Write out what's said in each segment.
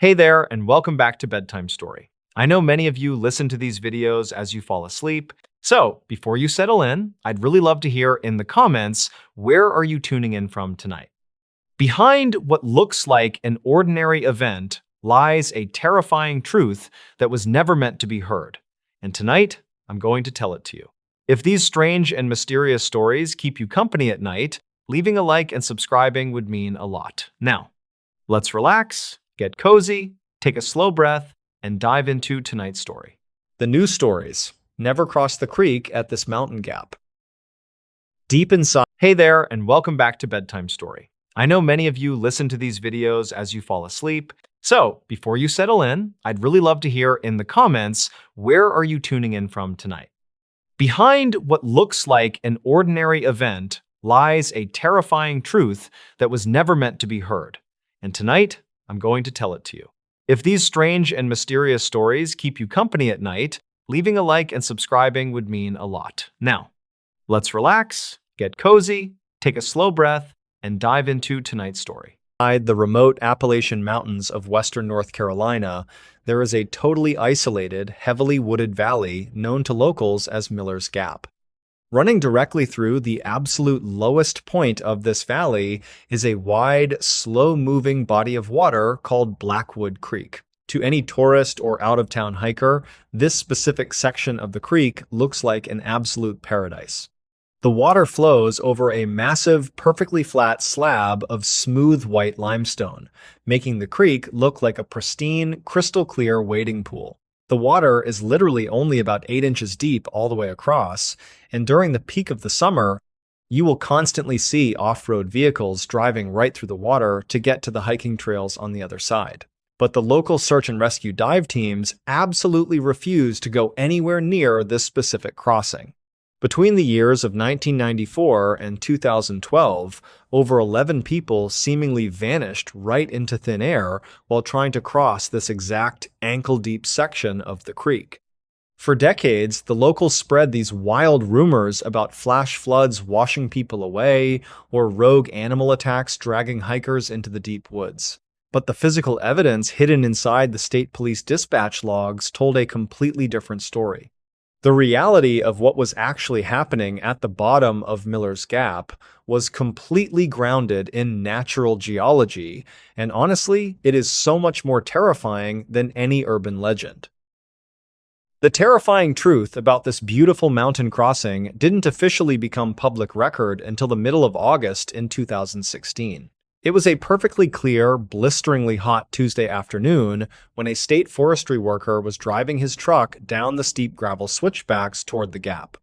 Hey there, and welcome back to Bedtime Story. I know many of you listen to these videos as you fall asleep, so before you settle in, I'd really love to hear in the comments, where are you tuning in from tonight? Behind what looks like an ordinary event lies a terrifying truth that was never meant to be heard. And tonight, I'm going to tell it to you. If these strange and mysterious stories keep you company at night, leaving a like and subscribing would mean a lot. Now, let's relax, get cozy, take a slow breath, and dive into tonight's story. The news stories never cross the creek at this mountain gap. Deep inside. Hey there, and welcome back to Bedtime Story. I know many of you listen to these videos as you fall asleep, so before you settle in, I'd really love to hear in the comments, where are you tuning in from tonight? Behind what looks like an ordinary event lies a terrifying truth that was never meant to be heard. And tonight, I'm going to tell it to you. If these strange and mysterious stories keep you company at night, leaving a like and subscribing would mean a lot. Now, let's relax, get cozy, take a slow breath, and dive into tonight's story. Inside the remote Appalachian Mountains of western North Carolina, there is a totally isolated, heavily wooded valley known to locals as Miller's Gap. Running directly through the absolute lowest point of this valley is a wide, slow-moving body of water called Blackwood Creek. To any tourist or out-of-town hiker, this specific section of the creek looks like an absolute paradise. The water flows over a massive, perfectly flat slab of smooth white limestone, making the creek look like a pristine, crystal-clear wading pool. The water is literally only about 8 inches deep all the way across, and during the peak of the summer, you will constantly see off-road vehicles driving right through the water to get to the hiking trails on the other side. But the local search and rescue dive teams absolutely refuse to go anywhere near this specific crossing. Between the years of 1994 and 2012, over 11 people seemingly vanished right into thin air while trying to cross this exact ankle-deep section of the creek. For decades, the locals spread these wild rumors about flash floods washing people away or rogue animal attacks dragging hikers into the deep woods. But the physical evidence hidden inside the state police dispatch logs told a completely different story. The reality of what was actually happening at the bottom of Miller's Gap was completely grounded in natural geology, and honestly, it is so much more terrifying than any urban legend. The terrifying truth about this beautiful mountain crossing didn't officially become public record until the middle of August in 2016. It was a perfectly clear, blisteringly hot Tuesday afternoon when a state forestry worker was driving his truck down the steep gravel switchbacks toward the gap.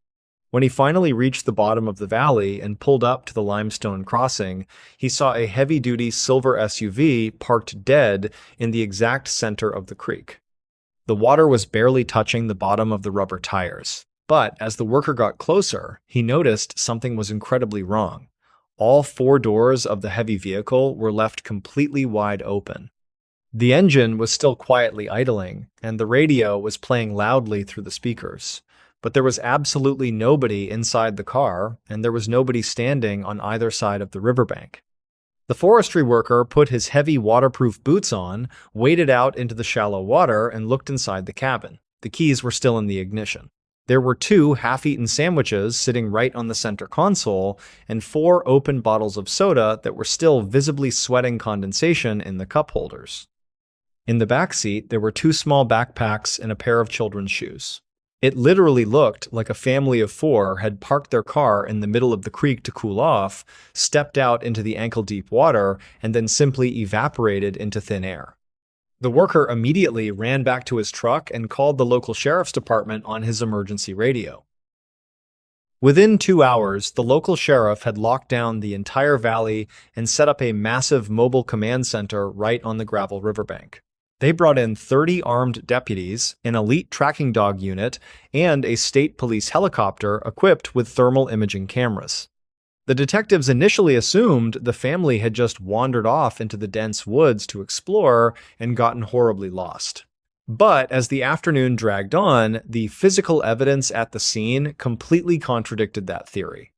When he finally reached the bottom of the valley and pulled up to the limestone crossing, he saw a heavy-duty silver SUV parked dead in the exact center of the creek. The water was barely touching the bottom of the rubber tires, but as the worker got closer, he noticed something was incredibly wrong. All 4 doors of the heavy vehicle were left completely wide open. The engine was still quietly idling, and the radio was playing loudly through the speakers. But there was absolutely nobody inside the car, and there was nobody standing on either side of the riverbank. The forestry worker put his heavy waterproof boots on, waded out into the shallow water, and looked inside the cabin. The keys were still in the ignition. There were 2 half-eaten sandwiches sitting right on the center console, and 4 open bottles of soda that were still visibly sweating condensation in the cup holders. In the back seat, there were 2 small backpacks and a pair of children's shoes. It literally looked like a family of 4 had parked their car in the middle of the creek to cool off, stepped out into the ankle-deep water, and then simply evaporated into thin air. The worker immediately ran back to his truck and called the local sheriff's department on his emergency radio. Within 2 hours, the local sheriff had locked down the entire valley and set up a massive mobile command center right on the gravel riverbank. They brought in 30 armed deputies, an elite tracking dog unit, and a state police helicopter equipped with thermal imaging cameras. The detectives initially assumed the family had just wandered off into the dense woods to explore and gotten horribly lost. But as the afternoon dragged on, the physical evidence at the scene completely contradicted that theory.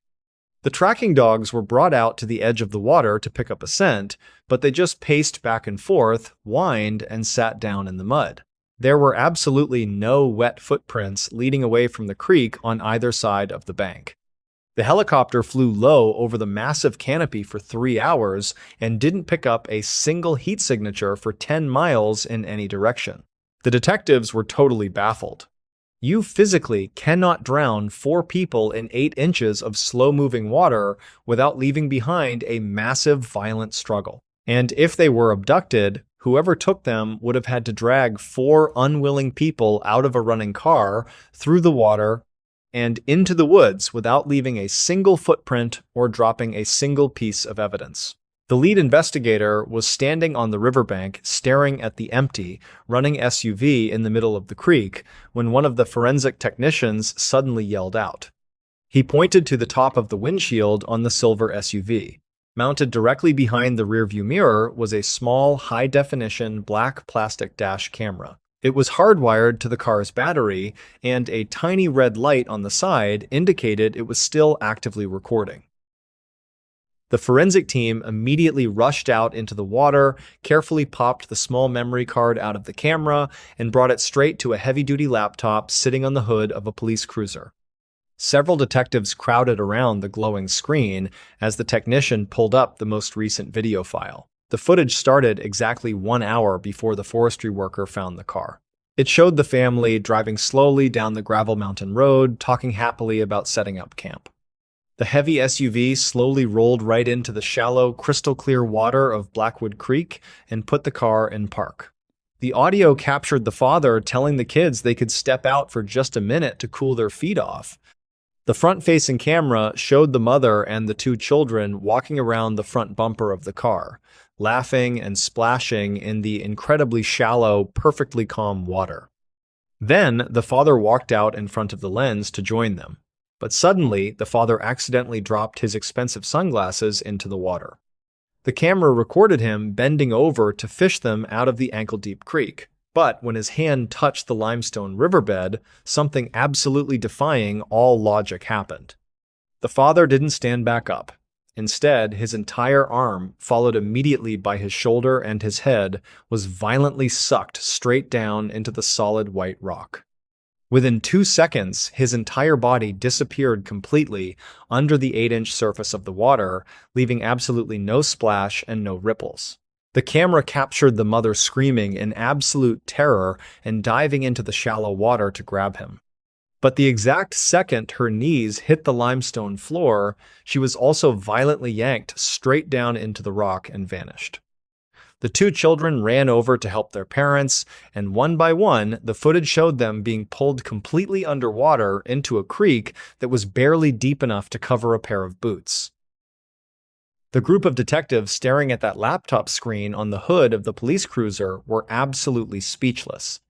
The tracking dogs were brought out to the edge of the water to pick up a scent, but they just paced back and forth, whined, and sat down in the mud. There were absolutely no wet footprints leading away from the creek on either side of the bank. The helicopter flew low over the massive canopy for 3 hours and didn't pick up a single heat signature for 10 miles in any direction. The detectives were totally baffled. You physically cannot drown 4 people in 8 inches of slow-moving water without leaving behind a massive violent struggle. And if they were abducted, whoever took them would have had to drag 4 unwilling people out of a running car, through the water, and into the woods without leaving a single footprint or dropping a single piece of evidence. The lead investigator was standing on the riverbank staring at the empty, running SUV in the middle of the creek when one of the forensic technicians suddenly yelled out. He pointed to the top of the windshield on the silver SUV. Mounted directly behind the rearview mirror was a small, high-definition black plastic dash camera. It was hardwired to the car's battery, and a tiny red light on the side indicated it was still actively recording. The forensic team immediately rushed out into the water, carefully popped the small memory card out of the camera, and brought it straight to a heavy-duty laptop sitting on the hood of a police cruiser. Several detectives crowded around the glowing screen as the technician pulled up the most recent video file. The footage started exactly 1 hour before the forestry worker found the car. It showed the family driving slowly down the gravel mountain road, talking happily about setting up camp. The heavy SUV slowly rolled right into the shallow, crystal-clear water of Blackwood Creek and put the car in park. The audio captured the father telling the kids they could step out for just a minute to cool their feet off. The front-facing camera showed the mother and the 2 children walking around the front bumper of the car, laughing and splashing in the incredibly shallow, perfectly calm water. Then the father walked out in front of the lens to join them. But suddenly, the father accidentally dropped his expensive sunglasses into the water. The camera recorded him bending over to fish them out of the ankle-deep creek. But when his hand touched the limestone riverbed, something absolutely defying all logic happened. The father didn't stand back up. Instead, his entire arm, followed immediately by his shoulder and his head, was violently sucked straight down into the solid white rock. Within 2 seconds, his entire body disappeared completely under the 8-inch surface of the water, leaving absolutely no splash and no ripples. The camera captured the mother screaming in absolute terror and diving into the shallow water to grab him. But the exact second her knees hit the limestone floor, she was also violently yanked straight down into the rock and vanished. The 2 children ran over to help their parents, and one by one, the footage showed them being pulled completely underwater into a creek that was barely deep enough to cover a pair of boots. The group of detectives staring at that laptop screen on the hood of the police cruiser were absolutely speechless.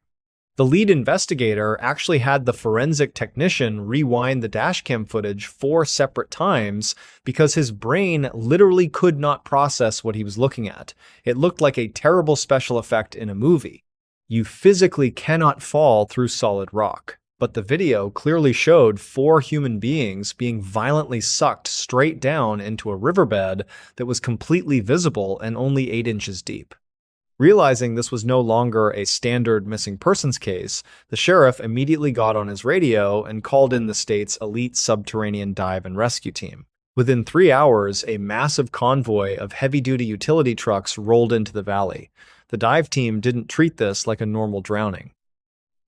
The lead investigator actually had the forensic technician rewind the dashcam footage 4 separate times because his brain literally could not process what he was looking at. It looked like a terrible special effect in a movie. You physically cannot fall through solid rock, but the video clearly showed 4 human beings being violently sucked straight down into a riverbed that was completely visible and only 8 inches deep. Realizing this was no longer a standard missing persons case, the sheriff immediately got on his radio and called in the state's elite subterranean dive and rescue team. Within 3 hours, a massive convoy of heavy-duty utility trucks rolled into the valley. The dive team didn't treat this like a normal drowning.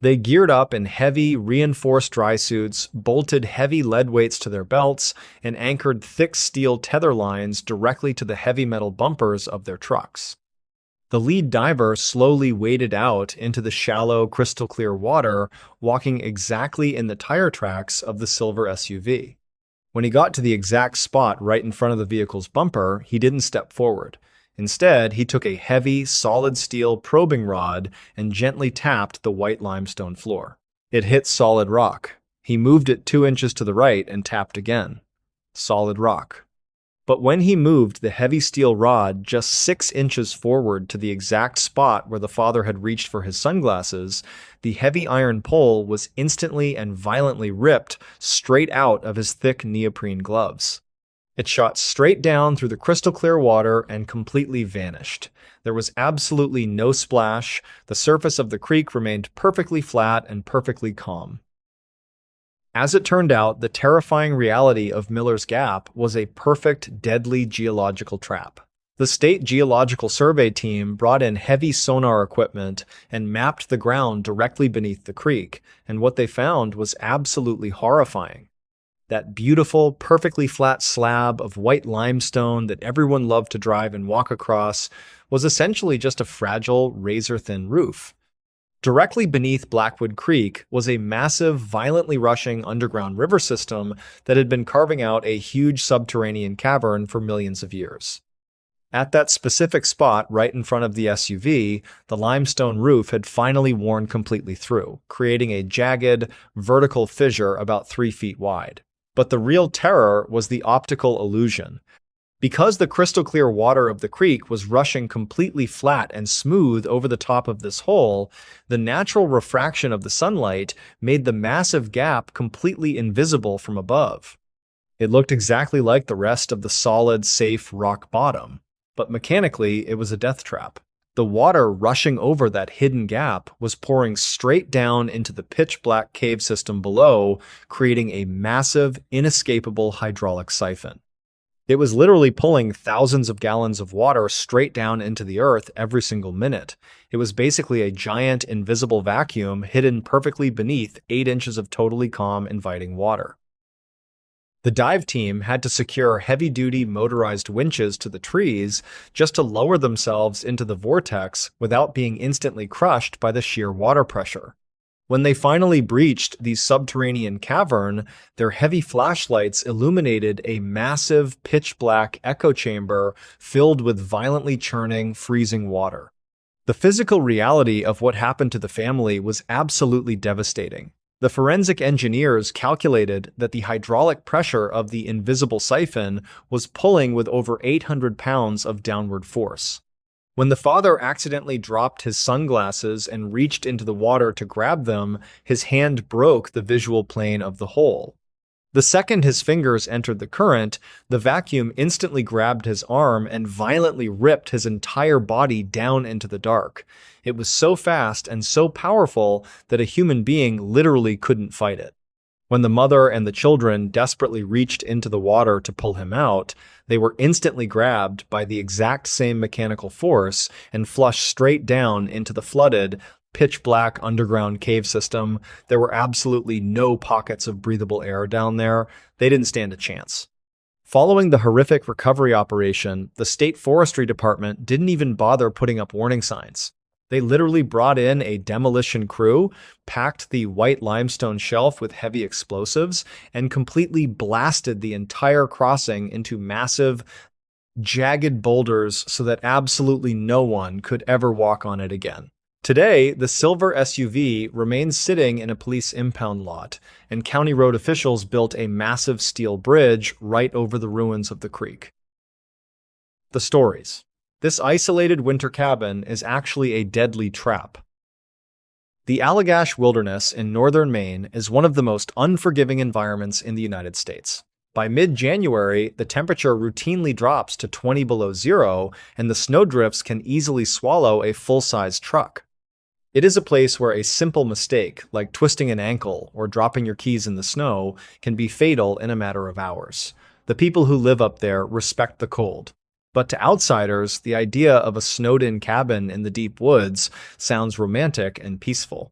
They geared up in heavy, reinforced dry suits, bolted heavy lead weights to their belts, and anchored thick steel tether lines directly to the heavy metal bumpers of their trucks. The lead diver slowly waded out into the shallow, crystal-clear water, walking exactly in the tire tracks of the silver SUV. When he got to the exact spot right in front of the vehicle's bumper, he didn't step forward. Instead, he took a heavy, solid steel probing rod and gently tapped the white limestone floor. It hit solid rock. He moved it 2 inches to the right and tapped again. Solid rock. But when he moved the heavy steel rod just 6 inches forward to the exact spot where the father had reached for his sunglasses, the heavy iron pole was instantly and violently ripped straight out of his thick neoprene gloves. It shot straight down through the crystal clear water and completely vanished. There was absolutely no splash. The surface of the creek remained perfectly flat and perfectly calm. As it turned out, the terrifying reality of Miller's Gap was a perfect, deadly geological trap. The State Geological Survey team brought in heavy sonar equipment and mapped the ground directly beneath the creek, and what they found was absolutely horrifying. That beautiful, perfectly flat slab of white limestone that everyone loved to drive and walk across was essentially just a fragile, razor-thin roof. Directly beneath Blackwood Creek was a massive, violently rushing underground river system that had been carving out a huge subterranean cavern for millions of years. At that specific spot right in front of the SUV, the limestone roof had finally worn completely through, creating a jagged, vertical fissure about 3 feet wide. But the real terror was the optical illusion. Because the crystal clear water of the creek was rushing completely flat and smooth over the top of this hole, the natural refraction of the sunlight made the massive gap completely invisible from above. It looked exactly like the rest of the solid, safe rock bottom, but mechanically it was a death trap. The water rushing over that hidden gap was pouring straight down into the pitch-black cave system below, creating a massive, inescapable hydraulic siphon. It was literally pulling thousands of gallons of water straight down into the earth every single minute. It was basically a giant, invisible vacuum hidden perfectly beneath 8 inches of totally calm, inviting water. The dive team had to secure heavy-duty motorized winches to the trees just to lower themselves into the vortex without being instantly crushed by the sheer water pressure. When they finally breached the subterranean cavern, their heavy flashlights illuminated a massive pitch-black echo chamber filled with violently churning, freezing water. The physical reality of what happened to the family was absolutely devastating. The forensic engineers calculated that the hydraulic pressure of the invisible siphon was pulling with over 800 pounds of downward force. When the father accidentally dropped his sunglasses and reached into the water to grab them, his hand broke the visual plane of the hole. The second his fingers entered the current, the vacuum instantly grabbed his arm and violently ripped his entire body down into the dark. It was so fast and so powerful that a human being literally couldn't fight it. When the mother and the children desperately reached into the water to pull him out, they were instantly grabbed by the exact same mechanical force and flushed straight down into the flooded, pitch-black underground cave system. There were absolutely no pockets of breathable air down there. They didn't stand a chance. Following the horrific recovery operation, the State Forestry Department didn't even bother putting up warning signs. They literally brought in a demolition crew, packed the white limestone shelf with heavy explosives, and completely blasted the entire crossing into massive, jagged boulders so that absolutely no one could ever walk on it again. Today, the silver SUV remains sitting in a police impound lot, and county road officials built a massive steel bridge right over the ruins of the creek. The stories. This isolated winter cabin is actually a deadly trap. The Allagash Wilderness in northern Maine is one of the most unforgiving environments in the United States. By mid-January, the temperature routinely drops to 20 below zero, and the snowdrifts can easily swallow a full-size truck. It is a place where a simple mistake, like twisting an ankle or dropping your keys in the snow, can be fatal in a matter of hours. The people who live up there respect the cold. But to outsiders, the idea of a snowed-in cabin in the deep woods sounds romantic and peaceful.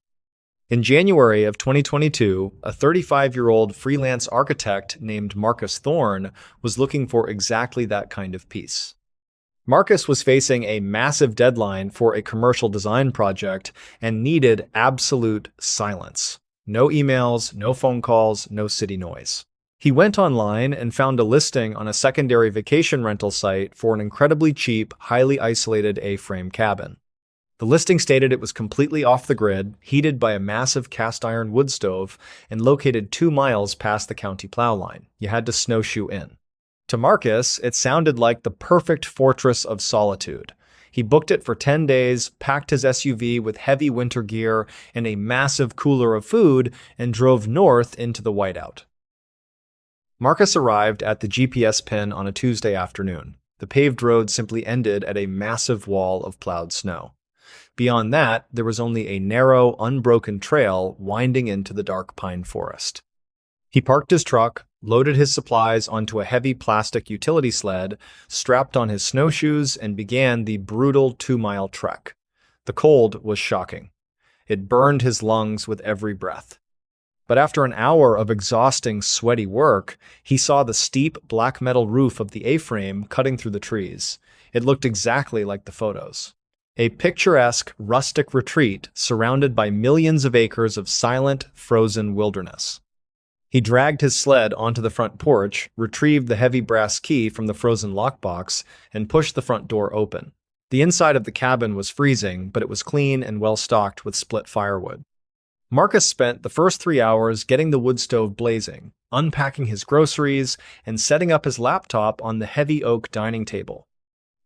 In January of 2022, a 35-year-old freelance architect named Marcus Thorne was looking for exactly that kind of peace. Marcus was facing a massive deadline for a commercial design project and needed absolute silence. No emails, no phone calls, no city noise. He went online and found a listing on a secondary vacation rental site for an incredibly cheap, highly isolated A-frame cabin. The listing stated it was completely off the grid, heated by a massive cast-iron wood stove, and located 2 miles past the county plow line. You had to snowshoe in. To Marcus, it sounded like the perfect fortress of solitude. He booked it for 10 days, packed his SUV with heavy winter gear and a massive cooler of food, and drove north into the whiteout. Marcus arrived at the GPS pin on a Tuesday afternoon. The paved road simply ended at a massive wall of plowed snow. Beyond that, there was only a narrow, unbroken trail winding into the dark pine forest. He parked his truck, loaded his supplies onto a heavy plastic utility sled, strapped on his snowshoes, and began the brutal 2-mile trek. The cold was shocking. It burned his lungs with every breath. But after an hour of exhausting, sweaty work, he saw the steep, black metal roof of the A-frame cutting through the trees. It looked exactly like the photos. A picturesque, rustic retreat surrounded by millions of acres of silent, frozen wilderness. He dragged his sled onto the front porch, retrieved the heavy brass key from the frozen lockbox, and pushed the front door open. The inside of the cabin was freezing, but it was clean and well-stocked with split firewood. Marcus spent the first 3 hours getting the wood stove blazing, unpacking his groceries, and setting up his laptop on the heavy oak dining table.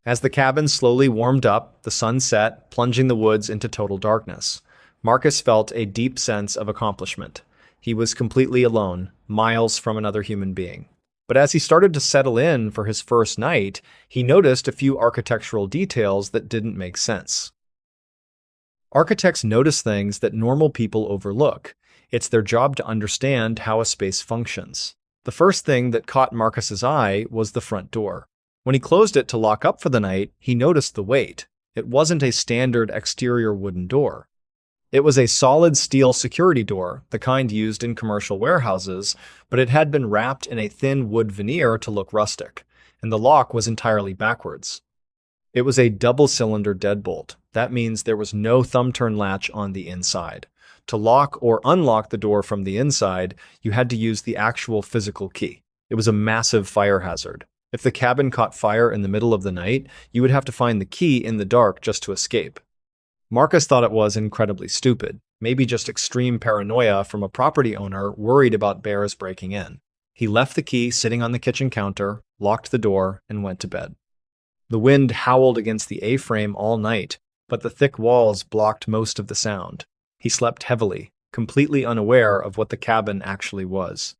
As the cabin slowly warmed up, the sun set, plunging the woods into total darkness. Marcus felt a deep sense of accomplishment. He was completely alone, miles from another human being. But as he started to settle in for his first night, he noticed a few architectural details that didn't make sense. Architects notice things that normal people overlook. It's their job to understand how a space functions. The first thing that caught Marcus's eye was the front door. When he closed it to lock up for the night, he noticed the weight. It wasn't a standard exterior wooden door. It was a solid steel security door, the kind used in commercial warehouses, but it had been wrapped in a thin wood veneer to look rustic, and the lock was entirely backwards. It was a double-cylinder deadbolt. That means there was no thumb-turn latch on the inside. To lock or unlock the door from the inside, you had to use the actual physical key. It was a massive fire hazard. If the cabin caught fire in the middle of the night, you would have to find the key in the dark just to escape. Marcus thought it was incredibly stupid, maybe just extreme paranoia from a property owner worried about bears breaking in. He left the key sitting on the kitchen counter, locked the door, and went to bed. The wind howled against the A-frame all night, but the thick walls blocked most of the sound. He slept heavily, completely unaware of what the cabin actually was.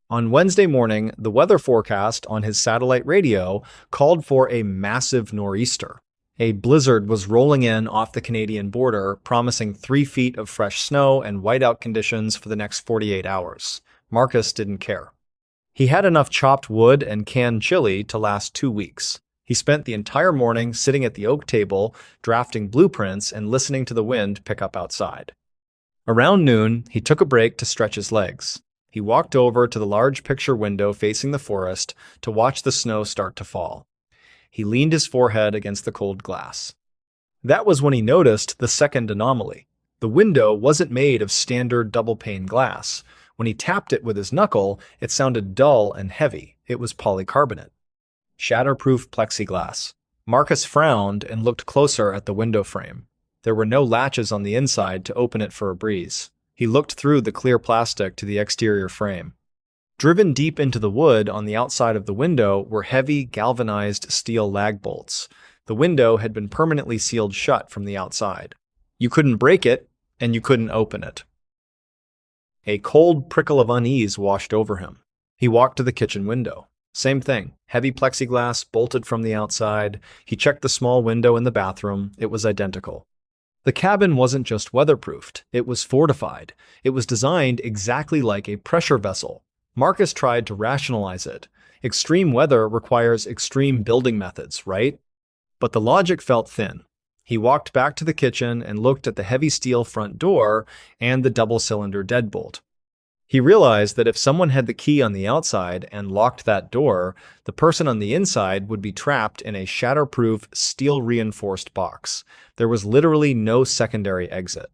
On Wednesday morning, the weather forecast on his satellite radio called for a massive nor'easter. A blizzard was rolling in off the Canadian border, promising 3 feet of fresh snow and whiteout conditions for the next 48 hours. Marcus didn't care. He had enough chopped wood and canned chili to last 2 weeks. He spent the entire morning sitting at the oak table, drafting blueprints and listening to the wind pick up outside. Around noon, he took a break to stretch his legs. He walked over to the large picture window facing the forest to watch the snow start to fall. He leaned his forehead against the cold glass. That was when he noticed the second anomaly. The window wasn't made of standard double-pane glass. When he tapped it with his knuckle, it sounded dull and heavy. It was polycarbonate. Shatterproof plexiglass. Marcus frowned and looked closer at the window frame. There were no latches on the inside to open it for a breeze. He looked through the clear plastic to the exterior frame. Driven deep into the wood on the outside of the window were heavy, galvanized steel lag bolts. The window had been permanently sealed shut from the outside. You couldn't break it, and you couldn't open it. A cold prickle of unease washed over him. He walked to the kitchen window. Same thing, heavy plexiglass bolted from the outside. He checked the small window in the bathroom. It was identical. The cabin wasn't just weatherproofed, it was fortified. It was designed exactly like a pressure vessel. Marcus tried to rationalize it. Extreme weather requires extreme building methods, right? But the logic felt thin. He walked back to the kitchen and looked at the heavy steel front door and the double-cylinder deadbolt. He realized that if someone had the key on the outside and locked that door, the person on the inside would be trapped in a shatterproof, steel-reinforced box. There was literally no secondary exit.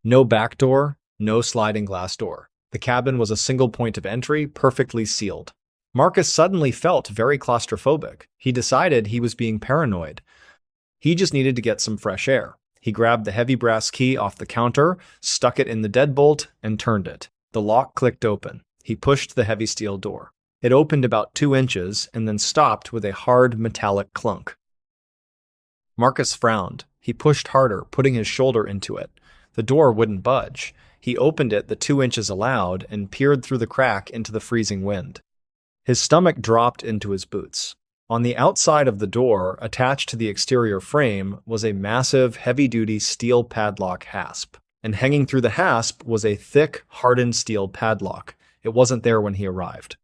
No back door, no sliding glass door. The cabin was a single point of entry, perfectly sealed. Marcus suddenly felt very claustrophobic. He decided he was being paranoid. He just needed to get some fresh air. He grabbed the heavy brass key off the counter, stuck it in the deadbolt, and turned it. The lock clicked open. He pushed the heavy steel door. It opened about 2 inches and then stopped with a hard metallic clunk. Marcus frowned. He pushed harder, putting his shoulder into it. The door wouldn't budge. He opened it the 2 inches allowed and peered through the crack into the freezing wind. His stomach dropped into his boots. On the outside of the door, attached to the exterior frame, was a massive, heavy-duty steel padlock hasp. And hanging through the hasp was a thick, hardened steel padlock. It wasn't there when he arrived.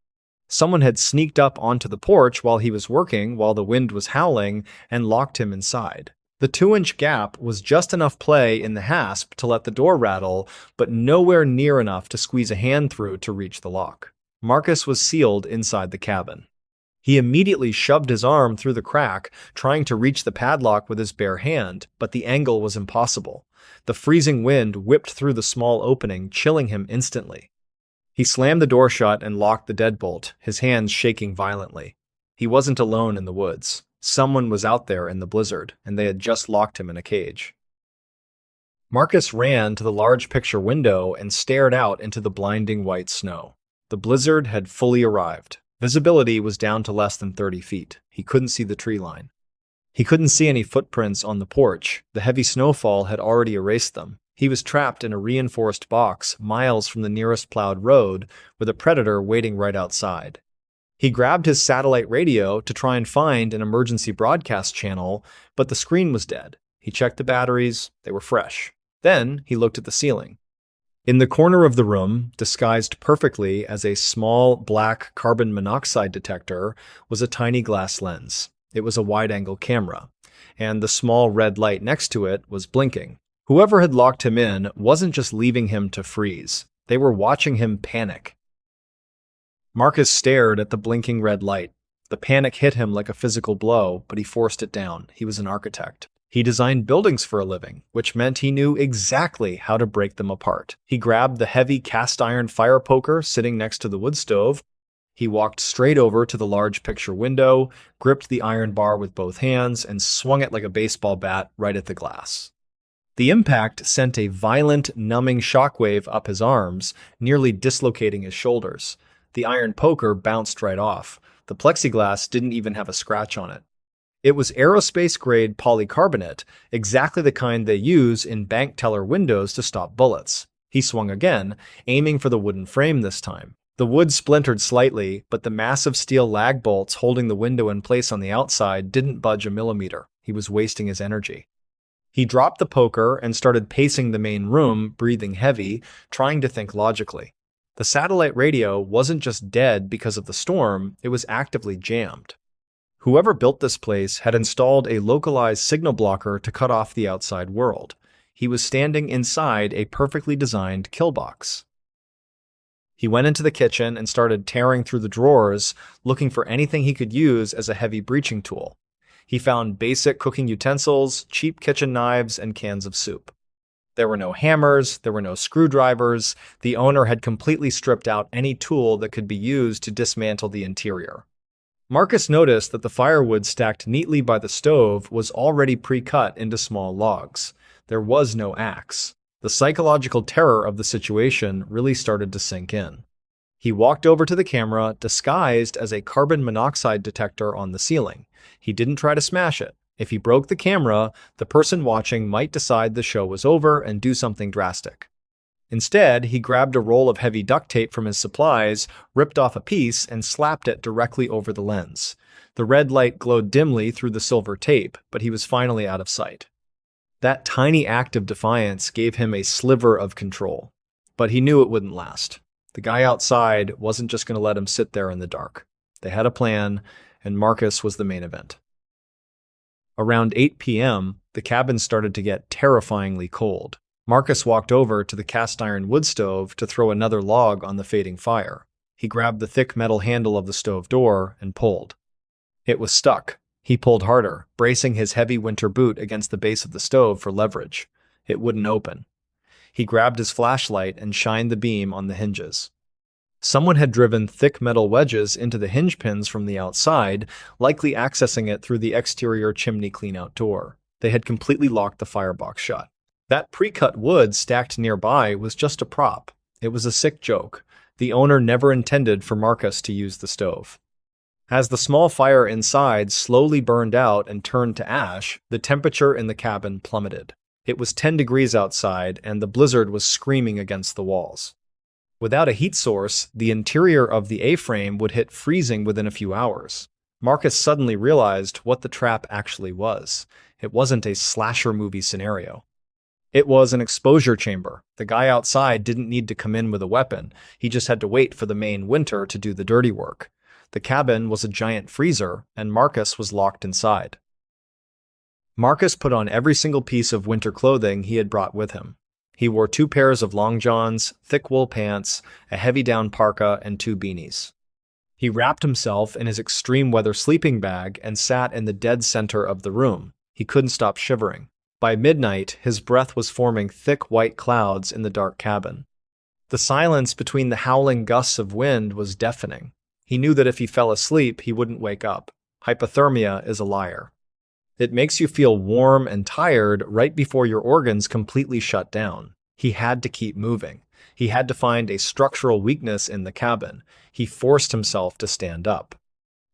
Someone had sneaked up onto the porch while he was working while the wind was howling and locked him inside. The 2-inch gap was just enough play in the hasp to let the door rattle, but nowhere near enough to squeeze a hand through to reach the lock. Marcus was sealed inside the cabin. He immediately shoved his arm through the crack, trying to reach the padlock with his bare hand, but the angle was impossible. The freezing wind whipped through the small opening, chilling him instantly. He slammed the door shut and locked the deadbolt, his hands shaking violently. He wasn't alone in the woods. Someone was out there in the blizzard, and they had just locked him in a cage. Marcus ran to the large picture window and stared out into the blinding white snow. The blizzard had fully arrived. Visibility was down to less than 30 feet. He couldn't see the tree line. He couldn't see any footprints on the porch. The heavy snowfall had already erased them. He was trapped in a reinforced box miles from the nearest plowed road, with a predator waiting right outside. He grabbed his satellite radio to try and find an emergency broadcast channel, but the screen was dead. He checked the batteries. They were fresh. Then he looked at the ceiling. In the corner of the room, disguised perfectly as a small black carbon monoxide detector, was a tiny glass lens. It was a wide-angle camera, and the small red light next to it was blinking. Whoever had locked him in wasn't just leaving him to freeze. They were watching him panic. Marcus stared at the blinking red light. The panic hit him like a physical blow, but he forced it down. He was an architect. He designed buildings for a living, which meant he knew exactly how to break them apart. He grabbed the heavy cast-iron fire poker sitting next to the wood stove. He walked straight over to the large picture window, gripped the iron bar with both hands, and swung it like a baseball bat right at the glass. The impact sent a violent, numbing shockwave up his arms, nearly dislocating his shoulders. The iron poker bounced right off. The plexiglass didn't even have a scratch on it. It was aerospace-grade polycarbonate, exactly the kind they use in bank teller windows to stop bullets. He swung again, aiming for the wooden frame this time. The wood splintered slightly, but the massive steel lag bolts holding the window in place on the outside didn't budge a millimeter. He was wasting his energy. He dropped the poker and started pacing the main room, breathing heavy, trying to think logically. The satellite radio wasn't just dead because of the storm, it was actively jammed. Whoever built this place had installed a localized signal blocker to cut off the outside world. He was standing inside a perfectly designed kill box. He went into the kitchen and started tearing through the drawers, looking for anything he could use as a heavy breaching tool. He found basic cooking utensils, cheap kitchen knives, and cans of soup. There were no hammers, there were no screwdrivers. The owner had completely stripped out any tool that could be used to dismantle the interior. Marcus noticed that the firewood stacked neatly by the stove was already pre-cut into small logs. There was no axe. The psychological terror of the situation really started to sink in. He walked over to the camera, disguised as a carbon monoxide detector on the ceiling. He didn't try to smash it. If he broke the camera, the person watching might decide the show was over and do something drastic. Instead, he grabbed a roll of heavy duct tape from his supplies, ripped off a piece, and slapped it directly over the lens. The red light glowed dimly through the silver tape, but he was finally out of sight. That tiny act of defiance gave him a sliver of control, but he knew it wouldn't last. The guy outside wasn't just going to let him sit there in the dark. They had a plan, and Marcus was the main event. Around 8 p.m., the cabin started to get terrifyingly cold. Marcus walked over to the cast-iron wood stove to throw another log on the fading fire. He grabbed the thick metal handle of the stove door and pulled. It was stuck. He pulled harder, bracing his heavy winter boot against the base of the stove for leverage. It wouldn't open. He grabbed his flashlight and shined the beam on the hinges. Someone had driven thick metal wedges into the hinge pins from the outside, likely accessing it through the exterior chimney cleanout door. They had completely locked the firebox shut. That pre-cut wood stacked nearby was just a prop. It was a sick joke. The owner never intended for Marcus to use the stove. As the small fire inside slowly burned out and turned to ash, the temperature in the cabin plummeted. It was 10 degrees outside, and the blizzard was screaming against the walls. Without a heat source, the interior of the A-frame would hit freezing within a few hours. Marcus suddenly realized what the trap actually was. It wasn't a slasher movie scenario. It was an exposure chamber. The guy outside didn't need to come in with a weapon. He just had to wait for the main winter to do the dirty work. The cabin was a giant freezer, and Marcus was locked inside. Marcus put on every single piece of winter clothing he had brought with him. He wore 2 pairs of long johns, thick wool pants, a heavy down parka, and 2 beanies. He wrapped himself in his extreme weather sleeping bag and sat in the dead center of the room. He couldn't stop shivering. By midnight, his breath was forming thick white clouds in the dark cabin. The silence between the howling gusts of wind was deafening. He knew that if he fell asleep, he wouldn't wake up. Hypothermia is a liar. It makes you feel warm and tired right before your organs completely shut down. He had to keep moving. He had to find a structural weakness in the cabin. He forced himself to stand up.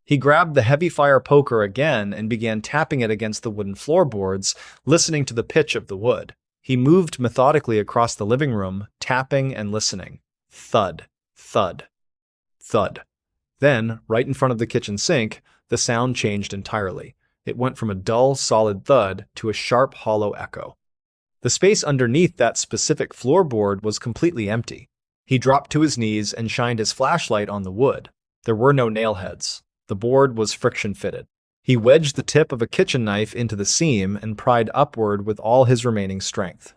He grabbed the heavy fire poker again and began tapping it against the wooden floorboards, listening to the pitch of the wood. He moved methodically across the living room, tapping and listening. Thud, thud, thud. Then, right in front of the kitchen sink, the sound changed entirely. It went from a dull, solid thud to a sharp, hollow echo. The space underneath that specific floorboard was completely empty. He dropped to his knees and shined his flashlight on the wood. There were no nail heads. The board was friction-fitted. He wedged the tip of a kitchen knife into the seam and pried upward with all his remaining strength.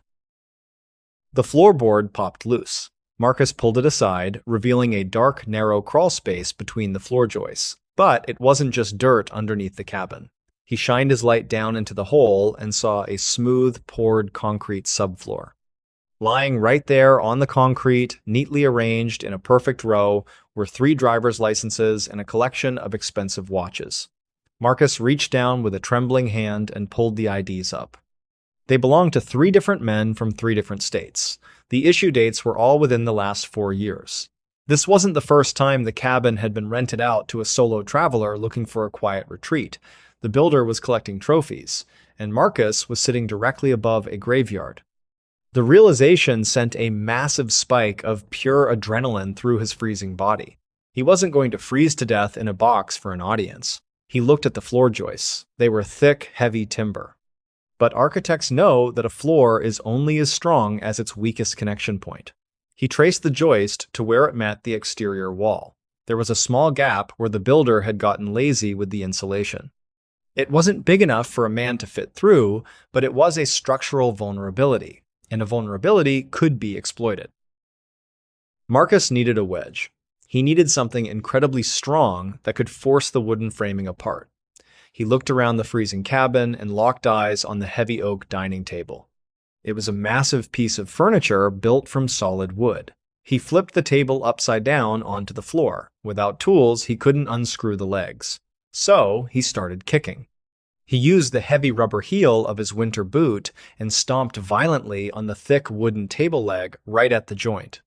The floorboard popped loose. Marcus pulled it aside, revealing a dark, narrow crawl space between the floor joists. But it wasn't just dirt underneath the cabin. He shined his light down into the hole and saw a smooth, poured concrete subfloor. Lying right there on the concrete, neatly arranged in a perfect row, were 3 driver's licenses and a collection of expensive watches. Marcus reached down with a trembling hand and pulled the IDs up. They belonged to 3 different men from 3 different states. The issue dates were all within the last 4 years. This wasn't the first time the cabin had been rented out to a solo traveler looking for a quiet retreat. The builder was collecting trophies, and Marcus was sitting directly above a graveyard. The realization sent a massive spike of pure adrenaline through his freezing body. He wasn't going to freeze to death in a box for an audience. He looked at the floor joists. They were thick, heavy timber. But architects know that a floor is only as strong as its weakest connection point. He traced the joist to where it met the exterior wall. There was a small gap where the builder had gotten lazy with the insulation. It wasn't big enough for a man to fit through, but it was a structural vulnerability, and a vulnerability could be exploited. Marcus needed a wedge. He needed something incredibly strong that could force the wooden framing apart. He looked around the freezing cabin and locked eyes on the heavy oak dining table. It was a massive piece of furniture built from solid wood. He flipped the table upside down onto the floor. Without tools, he couldn't unscrew the legs. So he started kicking. He used the heavy rubber heel of his winter boot and stomped violently on the thick wooden table leg right at the joint.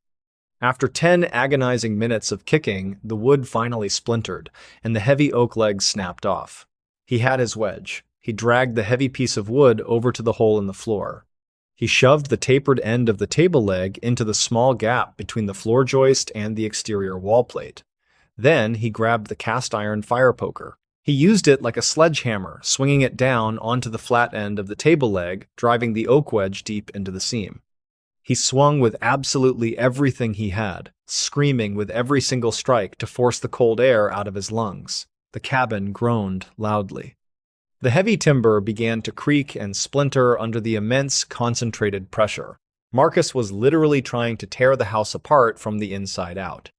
After 10 agonizing minutes of kicking, the wood finally splintered, and the heavy oak leg snapped off. He had his wedge. He dragged the heavy piece of wood over to the hole in the floor. He shoved the tapered end of the table leg into the small gap between the floor joist and the exterior wall plate. Then he grabbed the cast iron fire poker. He used it like a sledgehammer, swinging it down onto the flat end of the table leg, driving the oak wedge deep into the seam. He swung with absolutely everything he had, screaming with every single strike to force the cold air out of his lungs. The cabin groaned loudly. The heavy timber began to creak and splinter under the immense concentrated pressure. Marcus was literally trying to tear the house apart from the inside out.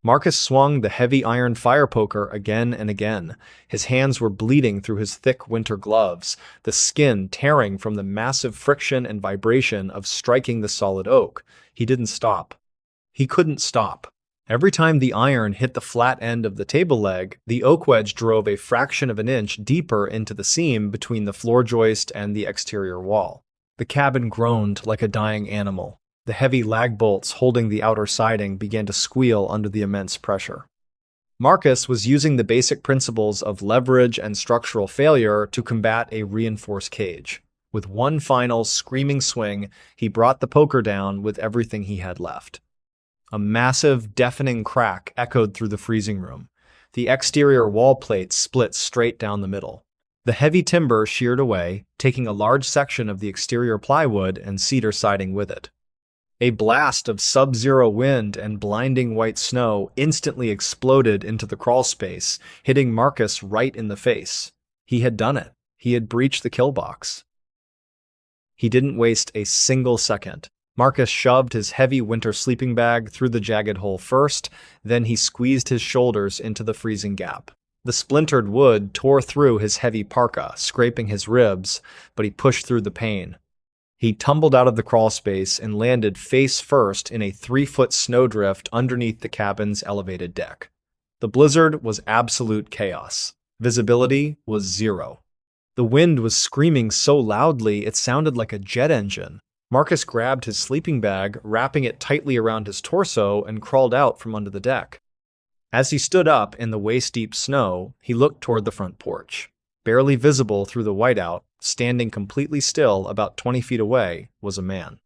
Marcus swung the heavy iron fire poker again and again. His hands were bleeding through his thick winter gloves, the skin tearing from the massive friction and vibration of striking the solid oak. He didn't stop. He couldn't stop. Every time the iron hit the flat end of the table leg, the oak wedge drove a fraction of an inch deeper into the seam between the floor joist and the exterior wall. The cabin groaned like a dying animal. The heavy lag bolts holding the outer siding began to squeal under the immense pressure. Marcus was using the basic principles of leverage and structural failure to combat a reinforced cage. With one final screaming swing, he brought the poker down with everything he had left. A massive, deafening crack echoed through the freezing room. The exterior wall plates split straight down the middle. The heavy timber sheared away, taking a large section of the exterior plywood and cedar siding with it. A blast of sub-zero wind and blinding white snow instantly exploded into the crawl space, hitting Marcus right in the face. He had done it. He had breached the kill box. He didn't waste a single second. Marcus shoved his heavy winter sleeping bag through the jagged hole first, then he squeezed his shoulders into the freezing gap. The splintered wood tore through his heavy parka, scraping his ribs, but he pushed through the pain. He tumbled out of the crawl space and landed face first in a 3-foot snowdrift underneath the cabin's elevated deck. The blizzard was absolute chaos. Visibility was 0. The wind was screaming so loudly it sounded like a jet engine. Marcus grabbed his sleeping bag, wrapping it tightly around his torso, and crawled out from under the deck. As he stood up in the waist-deep snow, he looked toward the front porch. Barely visible through the whiteout, standing completely still about 20 feet away, was a man.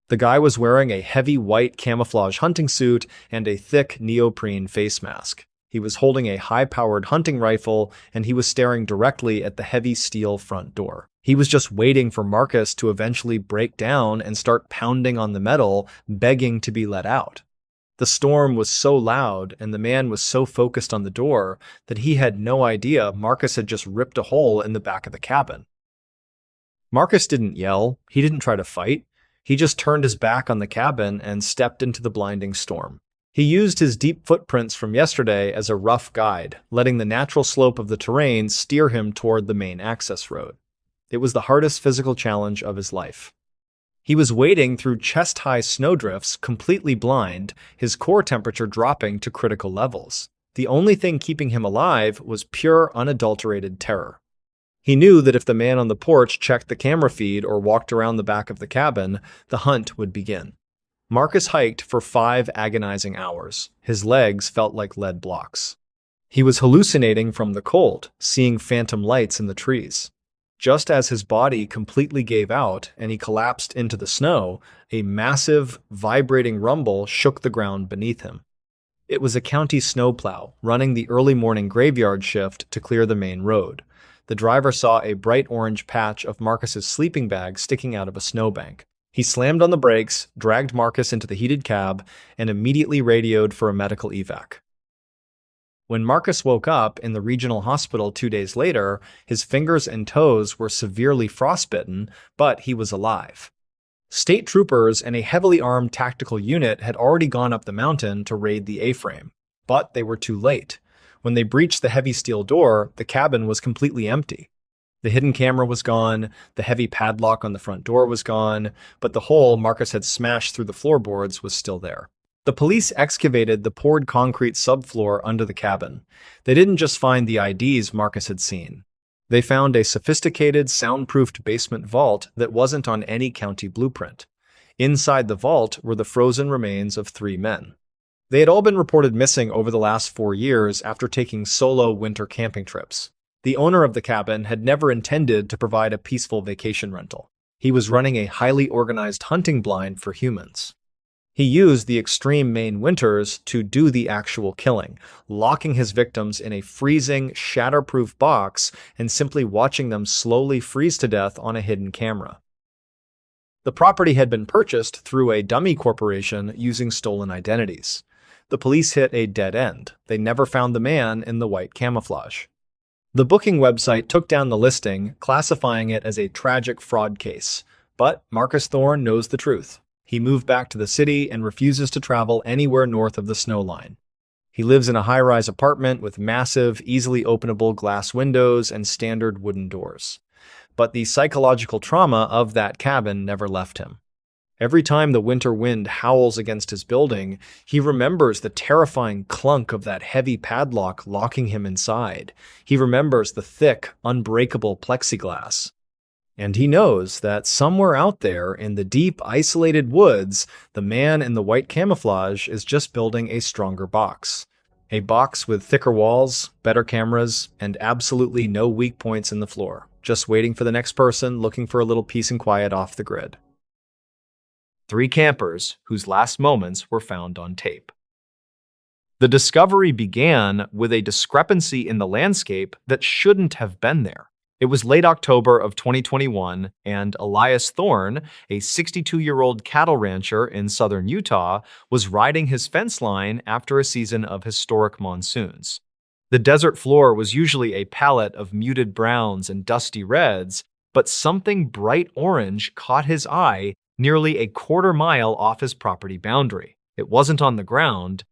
The guy was wearing a heavy white camouflage hunting suit and a thick neoprene face mask. He was holding a high-powered hunting rifle, and he was staring directly at the heavy steel front door. He was just waiting for Marcus to eventually break down and start pounding on the metal, begging to be let out. The storm was so loud, and the man was so focused on the door, that he had no idea Marcus had just ripped a hole in the back of the cabin. Marcus didn't yell. He didn't try to fight. He just turned his back on the cabin and stepped into the blinding storm. He used his deep footprints from yesterday as a rough guide, letting the natural slope of the terrain steer him toward the main access road. It was the hardest physical challenge of his life. He was wading through chest-high snowdrifts, completely blind, his core temperature dropping to critical levels. The only thing keeping him alive was pure, unadulterated terror. He knew that if the man on the porch checked the camera feed or walked around the back of the cabin, the hunt would begin. Marcus hiked for 5 agonizing hours. His legs felt like lead blocks. He was hallucinating from the cold, seeing phantom lights in the trees. Just as his body completely gave out and he collapsed into the snow, a massive, vibrating rumble shook the ground beneath him. It was a county snowplow running the early morning graveyard shift to clear the main road. The driver saw a bright orange patch of Marcus's sleeping bag sticking out of a snowbank. He slammed on the brakes, dragged Marcus into the heated cab, and immediately radioed for a medical evac. When Marcus woke up in the regional hospital 2 days later, his fingers and toes were severely frostbitten, but he was alive. State troopers and a heavily armed tactical unit had already gone up the mountain to raid the A-frame, but they were too late. When they breached the heavy steel door, the cabin was completely empty. The hidden camera was gone, the heavy padlock on the front door was gone, but the hole Marcus had smashed through the floorboards was still there. The police excavated the poured concrete subfloor under the cabin. They didn't just find the IDs Marcus had seen. They found a sophisticated, soundproofed basement vault that wasn't on any county blueprint. Inside the vault were the frozen remains of 3 men. They had all been reported missing over the last 4 years after taking solo winter camping trips. The owner of the cabin had never intended to provide a peaceful vacation rental. He was running a highly organized hunting blind for humans. He used the extreme Maine winters to do the actual killing, locking his victims in a freezing, shatterproof box and simply watching them slowly freeze to death on a hidden camera. The property had been purchased through a dummy corporation using stolen identities. The police hit a dead end. They never found the man in the white camouflage. The booking website took down the listing, classifying it as a tragic fraud case. But Marcus Thorne knows the truth. He moved back to the city and refuses to travel anywhere north of the snow line. He lives in a high-rise apartment with massive, easily openable glass windows and standard wooden doors. But the psychological trauma of that cabin never left him. Every time the winter wind howls against his building, he remembers the terrifying clunk of that heavy padlock locking him inside. He remembers the thick, unbreakable plexiglass. And he knows that somewhere out there in the deep, isolated woods, the man in the white camouflage is just building a stronger box. A box with thicker walls, better cameras, and absolutely no weak points in the floor. just waiting for the next person looking for a little peace and quiet off the grid. 3 campers whose last moments were found on tape. The discovery began with a discrepancy in the landscape that shouldn't have been there. It was late October of 2021, and Elias Thorne, a 62-year-old cattle rancher in southern Utah, was riding his fence line after a season of historic monsoons. The desert floor was usually a palette of muted browns and dusty reds, but something bright orange caught his eye nearly a quarter-mile off his property boundary. It wasn't on the ground.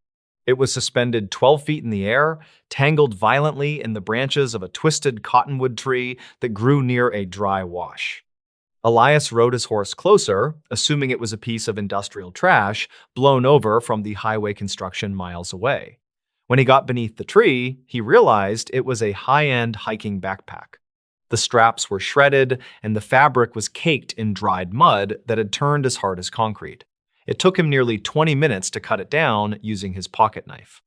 It was suspended 12 feet in the air, tangled violently in the branches of a twisted cottonwood tree that grew near a dry wash. Elias rode his horse closer, assuming it was a piece of industrial trash blown over from the highway construction miles away. When he got beneath the tree, he realized it was a high-end hiking backpack. The straps were shredded, and the fabric was caked in dried mud that had turned as hard as concrete. It took him nearly 20 minutes to cut it down using his pocket knife.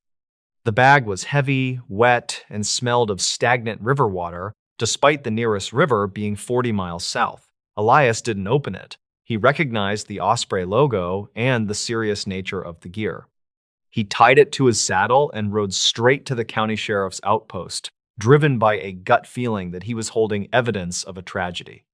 The bag was heavy, wet, and smelled of stagnant river water, despite the nearest river being 40 miles south. Elias didn't open it. He recognized the Osprey logo and the serious nature of the gear. He tied it to his saddle and rode straight to the county sheriff's outpost, driven by a gut feeling that he was holding evidence of a tragedy.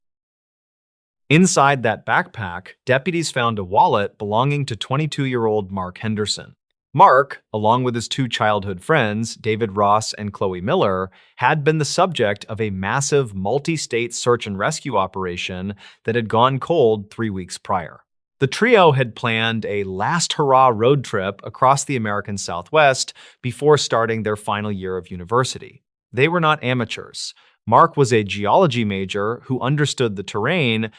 Inside that backpack, deputies found a wallet belonging to 22-year-old Mark Henderson. Mark, along with his 2 childhood friends, David Ross and Chloe Miller, had been the subject of a massive multi-state search and rescue operation that had gone cold 3 weeks prior. The trio had planned a last hurrah road trip across the American Southwest before starting their final year of university. They were not amateurs. Mark was a geology major who understood the terrain.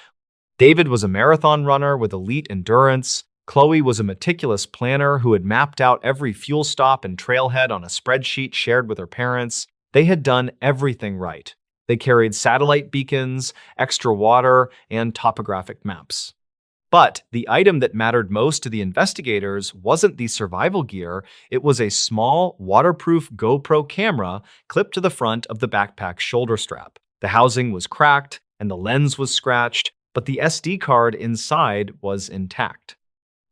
David was a marathon runner with elite endurance. Chloe was a meticulous planner who had mapped out every fuel stop and trailhead on a spreadsheet shared with her parents. They had done everything right. They carried satellite beacons, extra water, and topographic maps. But the item that mattered most to the investigators wasn't the survival gear. It was a small, waterproof GoPro camera clipped to the front of the backpack's shoulder strap. The housing was cracked and the lens was scratched, but the SD card inside was intact.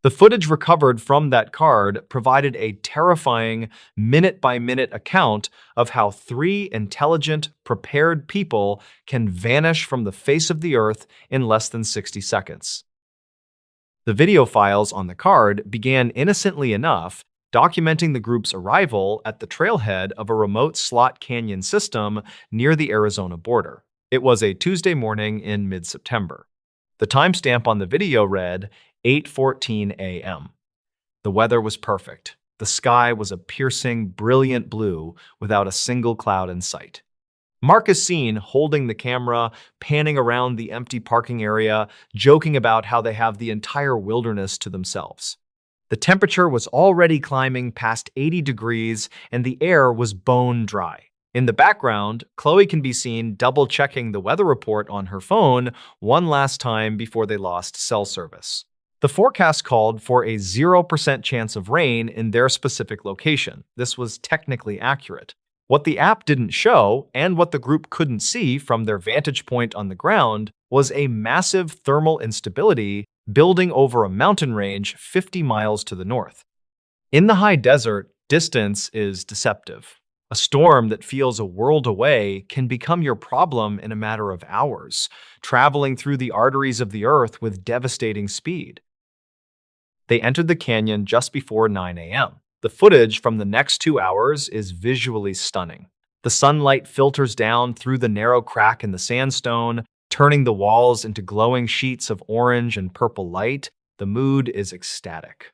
The footage recovered from that card provided a terrifying minute-by-minute account of how 3 intelligent, prepared people can vanish from the face of the earth in less than 60 seconds. The video files on the card began innocently enough, documenting the group's arrival at the trailhead of a remote slot canyon system near the Arizona border. It was a Tuesday morning in mid-September. The timestamp on the video read 8:14 a.m. The weather was perfect. The sky was a piercing, brilliant blue without a single cloud in sight. Mark is seen holding the camera, panning around the empty parking area, joking about how they have the entire wilderness to themselves. The temperature was already climbing past 80 degrees, and the air was bone dry. In the background, Chloe can be seen double-checking the weather report on her phone one last time before they lost cell service. The forecast called for a 0% chance of rain in their specific location. This was technically accurate. What the app didn't show, and what the group couldn't see from their vantage point on the ground, was a massive thermal instability building over a mountain range 50 miles to the north. In the high desert, distance is deceptive. A storm that feels a world away can become your problem in a matter of hours, traveling through the arteries of the earth with devastating speed. They entered the canyon just before 9 a.m. The footage from the next 2 hours is visually stunning. The sunlight filters down through the narrow crack in the sandstone, turning the walls into glowing sheets of orange and purple light. The mood is ecstatic.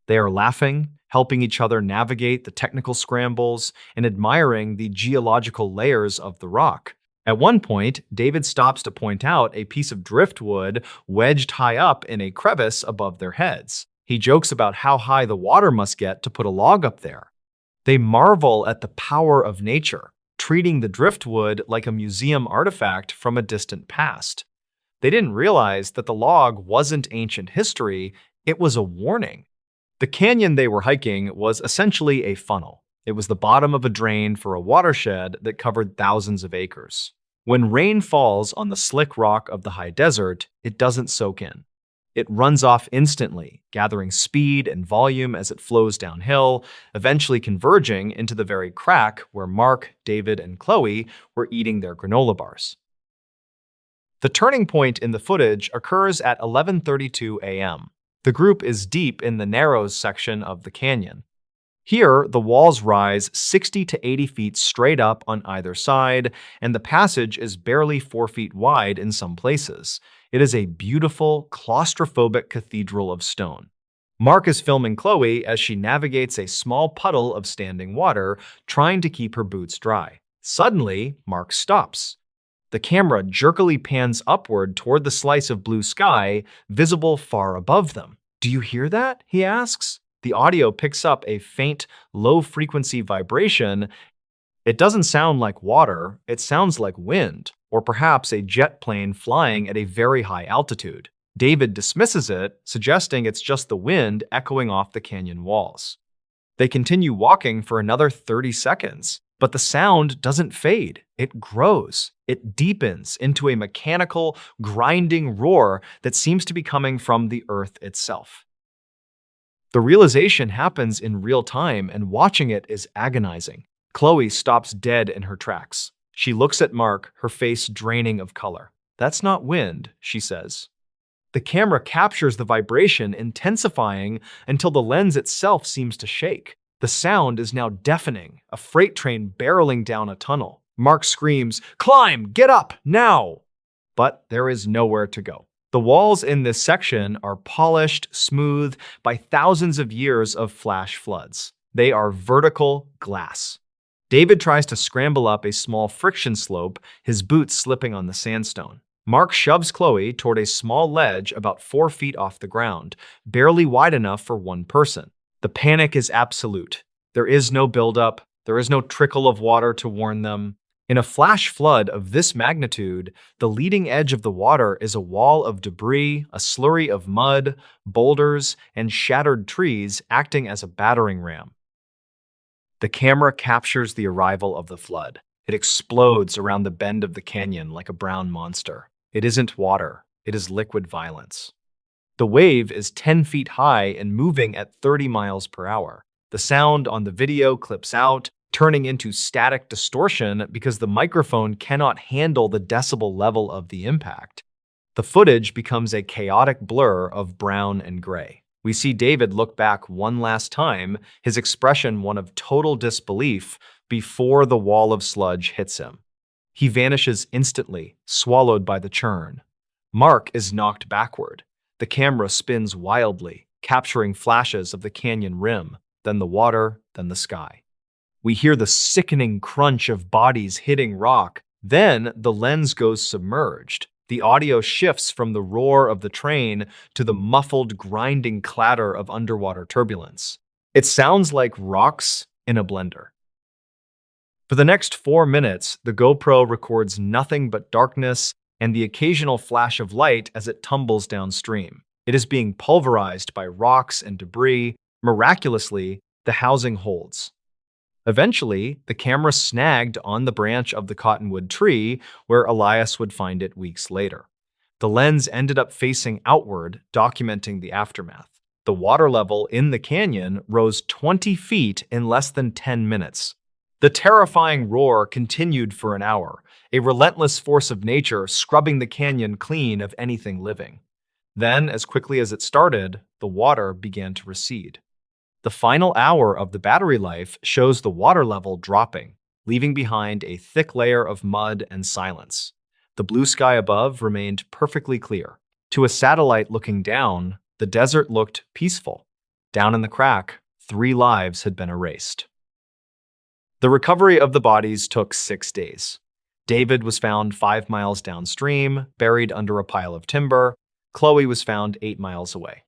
They are laughing, helping each other navigate the technical scrambles, and admiring the geological layers of the rock. At one point, David stops to point out a piece of driftwood wedged high up in a crevice above their heads. He jokes about how high the water must get to put a log up there. They marvel at the power of nature, treating the driftwood like a museum artifact from a distant past. They didn't realize that the log wasn't ancient history, it was a warning. The canyon they were hiking was essentially a funnel. It was the bottom of a drain for a watershed that covered thousands of acres. When rain falls on the slick rock of the high desert, it doesn't soak in. It runs off instantly, gathering speed and volume as it flows downhill, eventually converging into the very crack where Mark, David, and Chloe were eating their granola bars. The turning point in the footage occurs at 11:32 a.m. The group is deep in the Narrows section of the canyon. Here, the walls rise 60 to 80 feet straight up on either side, and the passage is barely 4 feet wide in some places. It is a beautiful, claustrophobic cathedral of stone. Mark is filming Chloe as she navigates a small puddle of standing water, trying to keep her boots dry. Suddenly, Mark stops. The camera jerkily pans upward toward the slice of blue sky visible far above them. "Do you hear that?" he asks. The audio picks up a faint, low-frequency vibration. It doesn't sound like water, it sounds like wind, or perhaps a jet plane flying at a very high altitude. David dismisses it, suggesting it's just the wind echoing off the canyon walls. They continue walking for another 30 seconds, but the sound doesn't fade. It grows. It deepens into a mechanical, grinding roar that seems to be coming from the earth itself. The realization happens in real time, and watching it is agonizing. Chloe stops dead in her tracks. She looks at Mark, her face draining of color. "That's not wind," she says. The camera captures the vibration, intensifying until the lens itself seems to shake. The sound is now deafening, a freight train barreling down a tunnel. Mark screams, "Climb! Get up! Now!" But there is nowhere to go. The walls in this section are polished, smooth by thousands of years of flash floods. They are vertical glass. David tries to scramble up a small friction slope, his boots slipping on the sandstone. Mark shoves Chloe toward a small ledge about 4 feet off the ground, barely wide enough for one person. The panic is absolute. There is no buildup. There is no trickle of water to warn them. In a flash flood of this magnitude, the leading edge of the water is a wall of debris, a slurry of mud, boulders, and shattered trees acting as a battering ram. The camera captures the arrival of the flood. It explodes around the bend of the canyon like a brown monster. It isn't water, it is liquid violence. The wave is 10 feet high and moving at 30 miles per hour. The sound on the video clips out, turning into static distortion because the microphone cannot handle the decibel level of the impact. The footage becomes a chaotic blur of brown and gray. We see David look back one last time, his expression one of total disbelief before the wall of sludge hits him. He vanishes instantly, swallowed by the churn. Mark is knocked backward. The camera spins wildly, capturing flashes of the canyon rim, then the water, then the sky. We hear the sickening crunch of bodies hitting rock. Then the lens goes submerged. The audio shifts from the roar of the train to the muffled, grinding clatter of underwater turbulence. It sounds like rocks in a blender. For the next 4 minutes, the GoPro records nothing but darkness and the occasional flash of light as it tumbles downstream. It is being pulverized by rocks and debris. Miraculously, the housing holds. Eventually, the camera snagged on the branch of the cottonwood tree where Elias would find it weeks later. The lens ended up facing outward, documenting the aftermath. The water level in the canyon rose 20 feet in less than 10 minutes. The terrifying roar continued for an hour, a relentless force of nature scrubbing the canyon clean of anything living. Then, as quickly as it started, the water began to recede. The final hour of the battery life shows the water level dropping, leaving behind a thick layer of mud and silence. The blue sky above remained perfectly clear. To a satellite looking down, the desert looked peaceful. Down in the crack, 3 lives had been erased. The recovery of the bodies took 6 days. David was found 5 miles downstream, buried under a pile of timber. Chloe was found 8 miles away.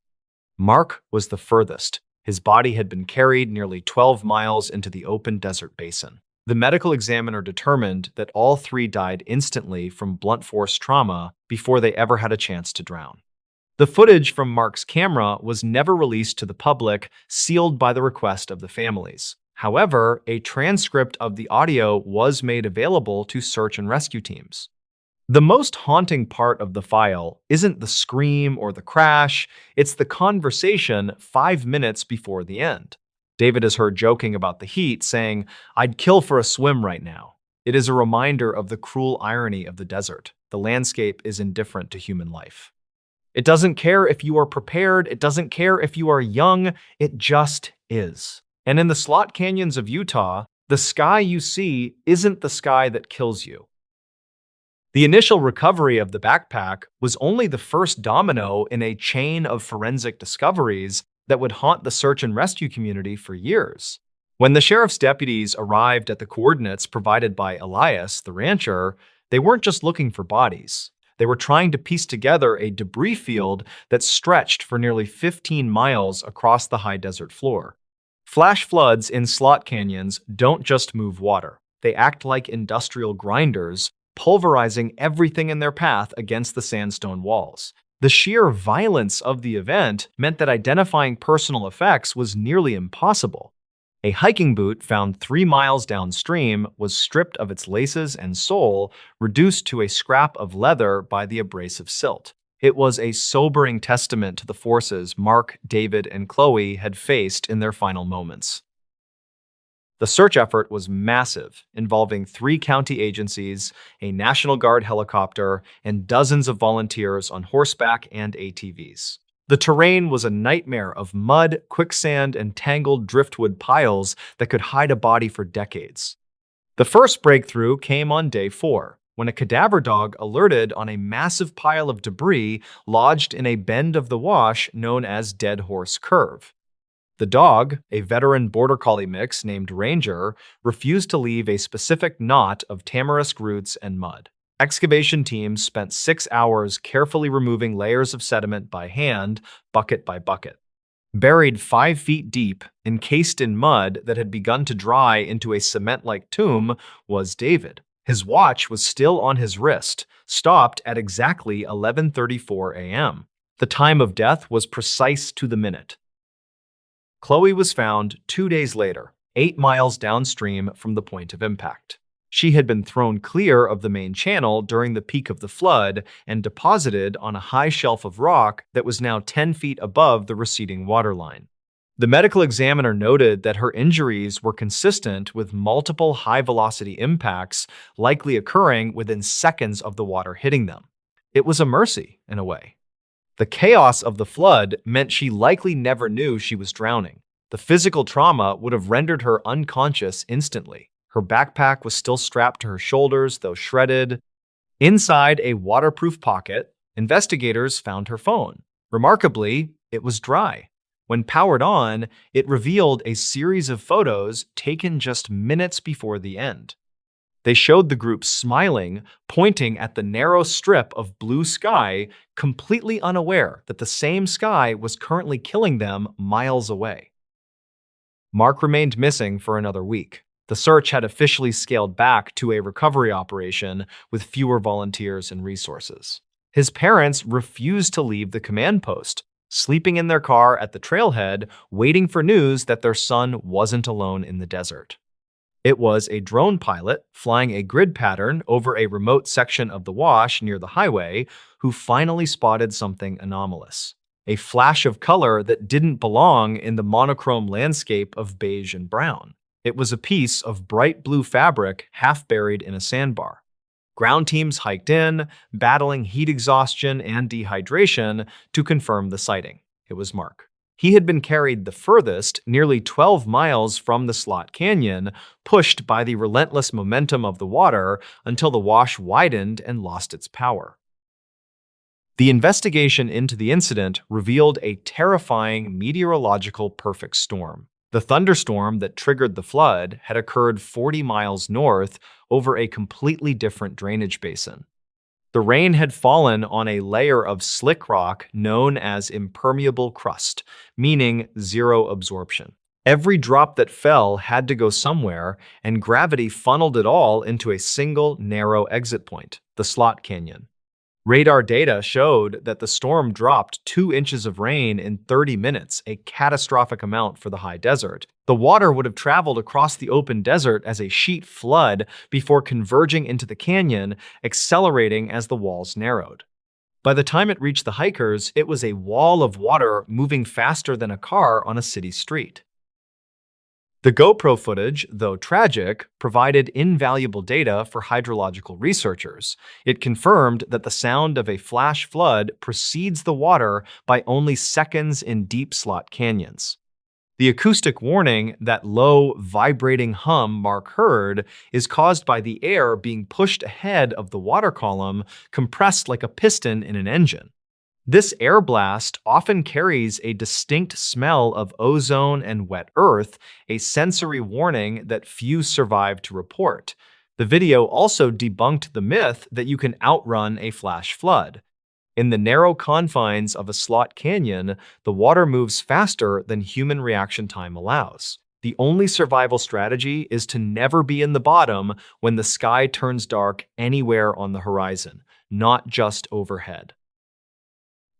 Mark was the furthest. His body had been carried nearly 12 miles into the open desert basin. The medical examiner determined that all 3 died instantly from blunt force trauma before they ever had a chance to drown. The footage from Mark's camera was never released to the public, sealed by the request of the families. However, a transcript of the audio was made available to search and rescue teams. The most haunting part of the file isn't the scream or the crash, it's the conversation 5 minutes before the end. David is heard joking about the heat, saying, "I'd kill for a swim right now." It is a reminder of the cruel irony of the desert. The landscape is indifferent to human life. It doesn't care if you are prepared, it doesn't care if you are young, it just is. And in the slot canyons of Utah, the sky you see isn't the sky that kills you. The initial recovery of the backpack was only the first domino in a chain of forensic discoveries that would haunt the search and rescue community for years. When the sheriff's deputies arrived at the coordinates provided by Elias, the rancher, they weren't just looking for bodies. They were trying to piece together a debris field that stretched for nearly 15 miles across the high desert floor. Flash floods in slot canyons don't just move water. They act like industrial grinders, pulverizing everything in their path against the sandstone walls. The sheer violence of the event meant that identifying personal effects was nearly impossible. A hiking boot found 3 miles downstream was stripped of its laces and sole, reduced to a scrap of leather by the abrasive silt. It was a sobering testament to the forces Mark, David, and Chloe had faced in their final moments. The search effort was massive, involving 3 county agencies, a National Guard helicopter, and dozens of volunteers on horseback and ATVs. The terrain was a nightmare of mud, quicksand, and tangled driftwood piles that could hide a body for decades. The first breakthrough came on day 4, when a cadaver dog alerted on a massive pile of debris lodged in a bend of the wash known as Dead Horse Curve. The dog, a veteran border collie mix named Ranger, refused to leave a specific knot of tamarisk roots and mud. Excavation teams spent 6 hours carefully removing layers of sediment by hand, bucket by bucket. Buried 5 feet deep, encased in mud that had begun to dry into a cement-like tomb, was David. His watch was still on his wrist, stopped at exactly 11:34 a.m. The time of death was precise to the minute. Chloe was found 2 days later, 8 miles downstream from the point of impact. She had been thrown clear of the main channel during the peak of the flood and deposited on a high shelf of rock that was now 10 feet above the receding waterline. The medical examiner noted that her injuries were consistent with multiple high-velocity impacts likely occurring within seconds of the water hitting them. It was a mercy, in a way. The chaos of the flood meant she likely never knew she was drowning. The physical trauma would have rendered her unconscious instantly. Her backpack was still strapped to her shoulders, though shredded. Inside a waterproof pocket, investigators found her phone. Remarkably, it was dry. When powered on, it revealed a series of photos taken just minutes before the end. They showed the group smiling, pointing at the narrow strip of blue sky, completely unaware that the same sky was currently killing them miles away. Mark remained missing for another week. The search had officially scaled back to a recovery operation with fewer volunteers and resources. His parents refused to leave the command post, sleeping in their car at the trailhead, waiting for news that their son wasn't alone in the desert. It was a drone pilot flying a grid pattern over a remote section of the wash near the highway who finally spotted something anomalous. A flash of color that didn't belong in the monochrome landscape of beige and brown. It was a piece of bright blue fabric half buried in a sandbar. Ground teams hiked in, battling heat exhaustion and dehydration to confirm the sighting. It was Mark. He had been carried the furthest, nearly 12 miles from the slot canyon, pushed by the relentless momentum of the water until the wash widened and lost its power. The investigation into the incident revealed a terrifying meteorological perfect storm. The thunderstorm that triggered the flood had occurred 40 miles north over a completely different drainage basin. The rain had fallen on a layer of slick rock known as impermeable crust, meaning zero absorption. Every drop that fell had to go somewhere, and gravity funneled it all into a single narrow exit point, the slot canyon. Radar data showed that the storm dropped 2 inches of rain in 30 minutes, a catastrophic amount for the high desert. The The water would have traveled across the open desert as a sheet flood before converging into the canyon, accelerating as the walls narrowed. By the time it reached the hikers, it was a wall of water moving faster than a car on a city street. The GoPro footage, though tragic, provided invaluable data for hydrological researchers. It confirmed that the sound of a flash flood precedes the water by only seconds in deep slot canyons. The acoustic warning, that low, vibrating hum Mark heard, is caused by the air being pushed ahead of the water column, compressed like a piston in an engine. This air blast often carries a distinct smell of ozone and wet earth, a sensory warning that few survive to report. The video also debunked the myth that you can outrun a flash flood. In the narrow confines of a slot canyon, the water moves faster than human reaction time allows. The only survival strategy is to never be in the bottom when the sky turns dark anywhere on the horizon, not just overhead.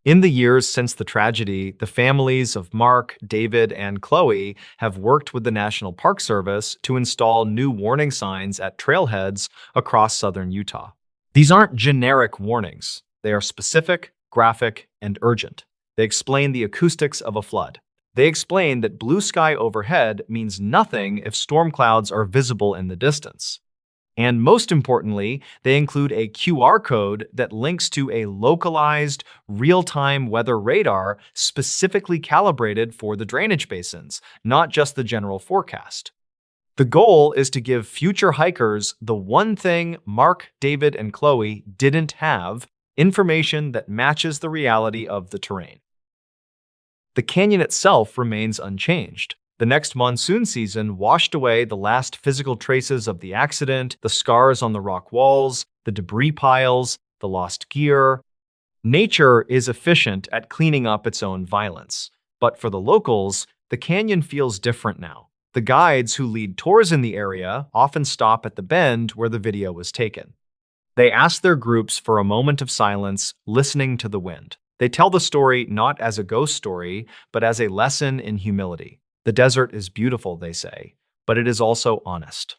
In the years since the tragedy, the families of Mark, David, and Chloe have worked with the National Park Service to install new warning signs at trailheads across southern Utah. These aren't generic warnings. They are specific, graphic, and urgent. They explain the acoustics of a flood. They explain that blue sky overhead means nothing if storm clouds are visible in the distance. And most importantly, they include a QR code that links to a localized, real-time weather radar specifically calibrated for the drainage basins, not just the general forecast. The goal is to give future hikers the one thing Mark, David, and Chloe didn't have: information that matches the reality of the terrain. The canyon itself remains unchanged. The next monsoon season washed away the last physical traces of the accident, the scars on the rock walls, the debris piles, the lost gear. Nature is efficient at cleaning up its own violence. But for the locals, the canyon feels different now. The guides who lead tours in the area often stop at the bend where the video was taken. They ask their groups for a moment of silence, listening to the wind. They tell the story not as a ghost story, but as a lesson in humility. The desert is beautiful, they say, but it is also honest.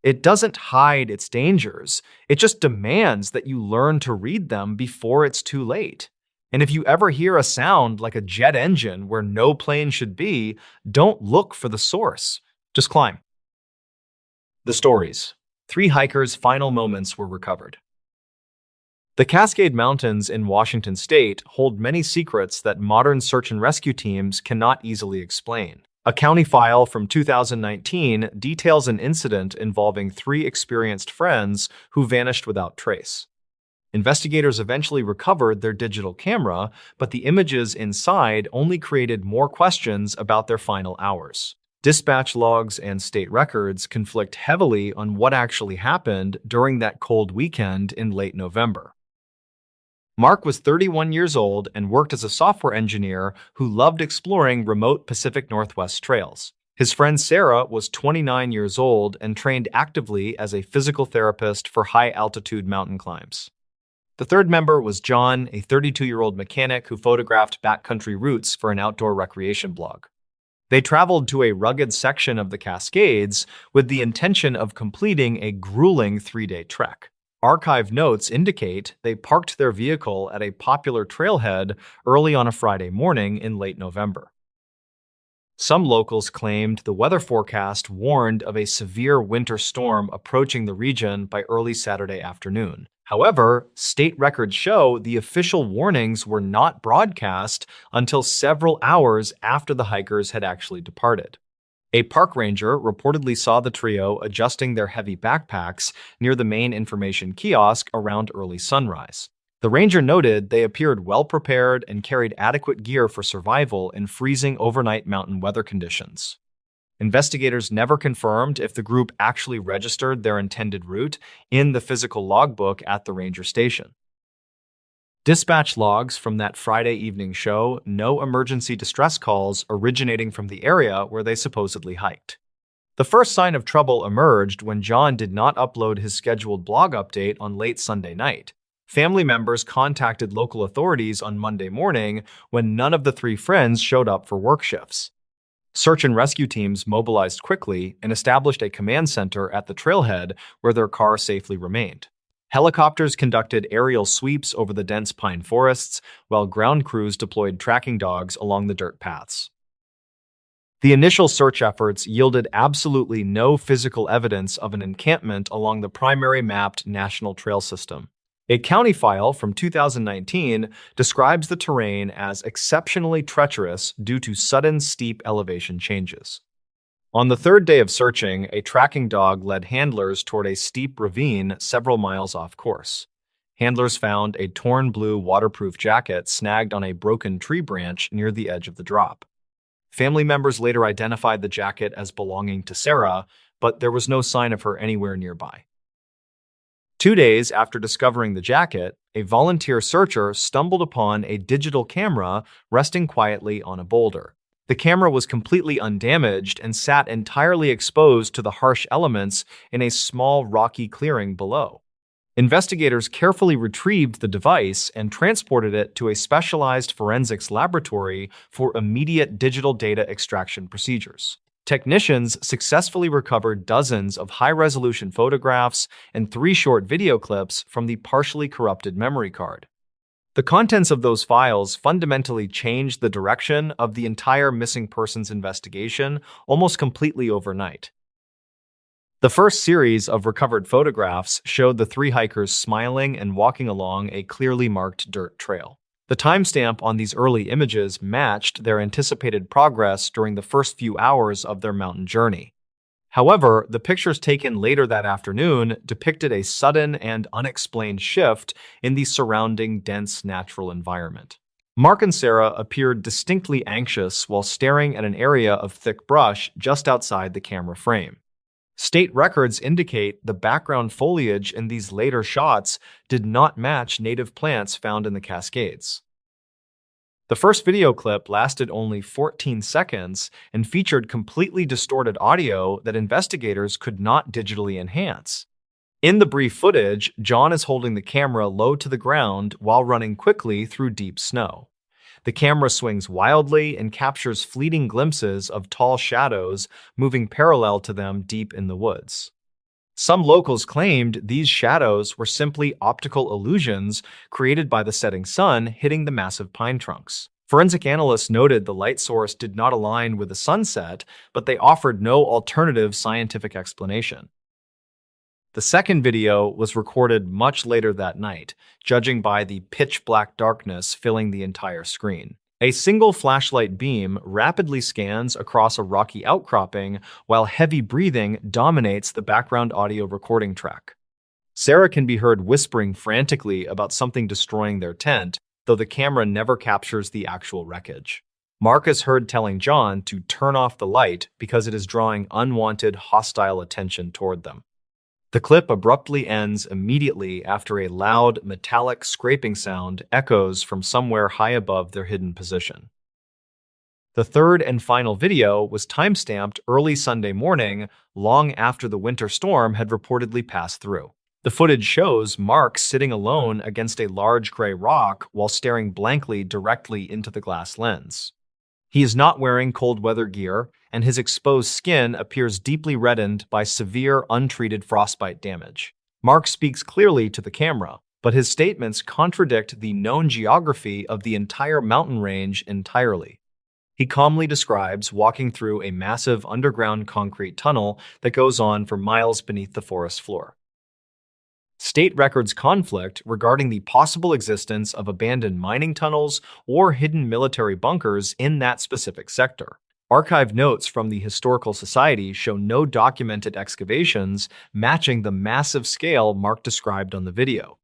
It doesn't hide its dangers. It just demands that you learn to read them before it's too late. And if you ever hear a sound like a jet engine where no plane should be, don't look for the source. Just climb. The stories. 3 hikers' final moments were recovered. The Cascade Mountains in Washington state hold many secrets that modern search and rescue teams cannot easily explain. A county file from 2019 details an incident involving 3 experienced friends who vanished without trace. Investigators eventually recovered their digital camera, but the images inside only created more questions about their final hours. Dispatch logs and state records conflict heavily on what actually happened during that cold weekend in late November. Mark was 31 years old and worked as a software engineer who loved exploring remote Pacific Northwest trails. His friend Sarah was 29 years old and trained actively as a physical therapist for high-altitude mountain climbs. The third member was John, a 32-year-old mechanic who photographed backcountry routes for an outdoor recreation blog. They traveled to a rugged section of the Cascades with the intention of completing a grueling 3-day trek. Archive notes indicate they parked their vehicle at a popular trailhead early on a Friday morning in late November. Some locals claimed the weather forecast warned of a severe winter storm approaching the region by early Saturday afternoon. However, state records show the official warnings were not broadcast until several hours after the hikers had actually departed. A park ranger reportedly saw the trio adjusting their heavy backpacks near the main information kiosk around early sunrise. The ranger noted they appeared well-prepared and carried adequate gear for survival in freezing overnight mountain weather conditions. Investigators never confirmed if the group actually registered their intended route in the physical logbook at the ranger station. Dispatch logs from that Friday evening show no emergency distress calls originating from the area where they supposedly hiked. The first sign of trouble emerged when John did not upload his scheduled blog update on late Sunday night. Family members contacted local authorities on Monday morning when none of the 3 friends showed up for work shifts. Search and rescue teams mobilized quickly and established a command center at the trailhead where their car safely remained. Helicopters conducted aerial sweeps over the dense pine forests, while ground crews deployed tracking dogs along the dirt paths. The initial search efforts yielded absolutely no physical evidence of an encampment along the primary mapped national trail system. A county file from 2019 describes the terrain as exceptionally treacherous due to sudden steep elevation changes. On the third day of searching, a tracking dog led handlers toward a steep ravine several miles off course. Handlers found a torn blue waterproof jacket snagged on a broken tree branch near the edge of the drop. Family members later identified the jacket as belonging to Sarah, but there was no sign of her anywhere nearby. 2 days after discovering the jacket, a volunteer searcher stumbled upon a digital camera resting quietly on a boulder. The camera was completely undamaged and sat entirely exposed to the harsh elements in a small rocky clearing below. Investigators carefully retrieved the device and transported it to a specialized forensics laboratory for immediate digital data extraction procedures. Technicians successfully recovered dozens of high-resolution photographs and 3 short video clips from the partially corrupted memory card. The contents of those files fundamentally changed the direction of the entire missing persons investigation almost completely overnight. The first series of recovered photographs showed the 3 hikers smiling and walking along a clearly marked dirt trail. The timestamp on these early images matched their anticipated progress during the first few hours of their mountain journey. However, the pictures taken later that afternoon depicted a sudden and unexplained shift in the surrounding dense natural environment. Mark and Sarah appeared distinctly anxious while staring at an area of thick brush just outside the camera frame. State records indicate the background foliage in these later shots did not match native plants found in the Cascades. The first video clip lasted only 14 seconds and featured completely distorted audio that investigators could not digitally enhance. In the brief footage, John is holding the camera low to the ground while running quickly through deep snow. The camera swings wildly and captures fleeting glimpses of tall shadows moving parallel to them deep in the woods. Some locals claimed these shadows were simply optical illusions created by the setting sun hitting the massive pine trunks. Forensic analysts noted the light source did not align with the sunset, but they offered no alternative scientific explanation. The second video was recorded much later that night, judging by the pitch-black darkness filling the entire screen. A single flashlight beam rapidly scans across a rocky outcropping while heavy breathing dominates the background audio recording track. Sarah can be heard whispering frantically about something destroying their tent, though the camera never captures the actual wreckage. Mark is heard telling John to turn off the light because it is drawing unwanted, hostile attention toward them. The clip abruptly ends immediately after a loud, metallic scraping sound echoes from somewhere high above their hidden position. The third and final video was timestamped early Sunday morning, long after the winter storm had reportedly passed through. The footage shows Mark sitting alone against a large gray rock while staring blankly directly into the glass lens. He is not wearing cold weather gear, and his exposed skin appears deeply reddened by severe, untreated frostbite damage. Mark speaks clearly to the camera, but his statements contradict the known geography of the entire mountain range entirely. He calmly describes walking through a massive underground concrete tunnel that goes on for miles beneath the forest floor. State records conflict regarding the possible existence of abandoned mining tunnels or hidden military bunkers in that specific sector. Archived notes from the Historical Society show no documented excavations matching the massive scale Mark described on the video.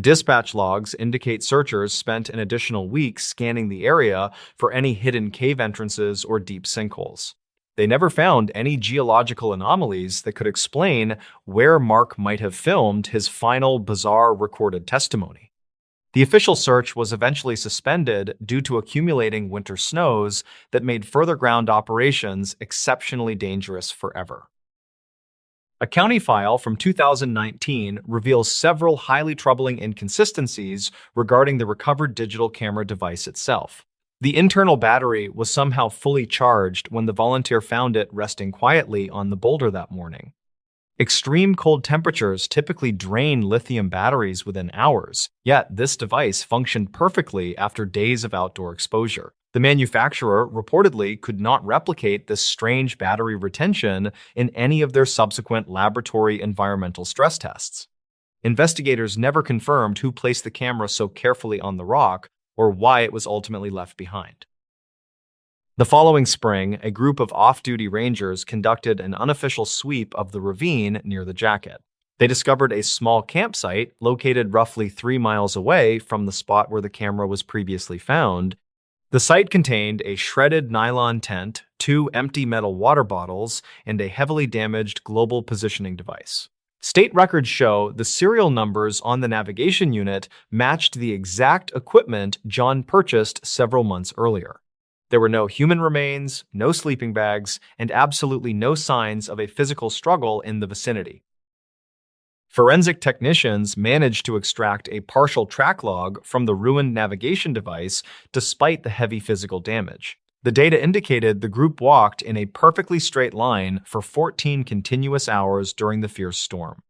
Dispatch logs indicate searchers spent an additional week scanning the area for any hidden cave entrances or deep sinkholes. They never found any geological anomalies that could explain where Mark might have filmed his final bizarre recorded testimony. The official search was eventually suspended due to accumulating winter snows that made further ground operations exceptionally dangerous forever. A county file from 2019 reveals several highly troubling inconsistencies regarding the recovered digital camera device itself. The internal battery was somehow fully charged when the volunteer found it resting quietly on the boulder that morning. Extreme cold temperatures typically drain lithium batteries within hours, yet this device functioned perfectly after days of outdoor exposure. The manufacturer reportedly could not replicate this strange battery retention in any of their subsequent laboratory environmental stress tests. Investigators never confirmed who placed the camera so carefully on the rock or why it was ultimately left behind. The following spring, a group of off-duty rangers conducted an unofficial sweep of the ravine near the jacket. They discovered a small campsite located roughly 3 miles away from the spot where the camera was previously found. The site contained a shredded nylon tent, 2 empty metal water bottles, and a heavily damaged global positioning device. State records show the serial numbers on the navigation unit matched the exact equipment John purchased several months earlier. There were no human remains, no sleeping bags, and absolutely no signs of a physical struggle in the vicinity. Forensic technicians managed to extract a partial track log from the ruined navigation device despite the heavy physical damage. The data indicated the group walked in a perfectly straight line for 14 continuous hours during the fierce storm.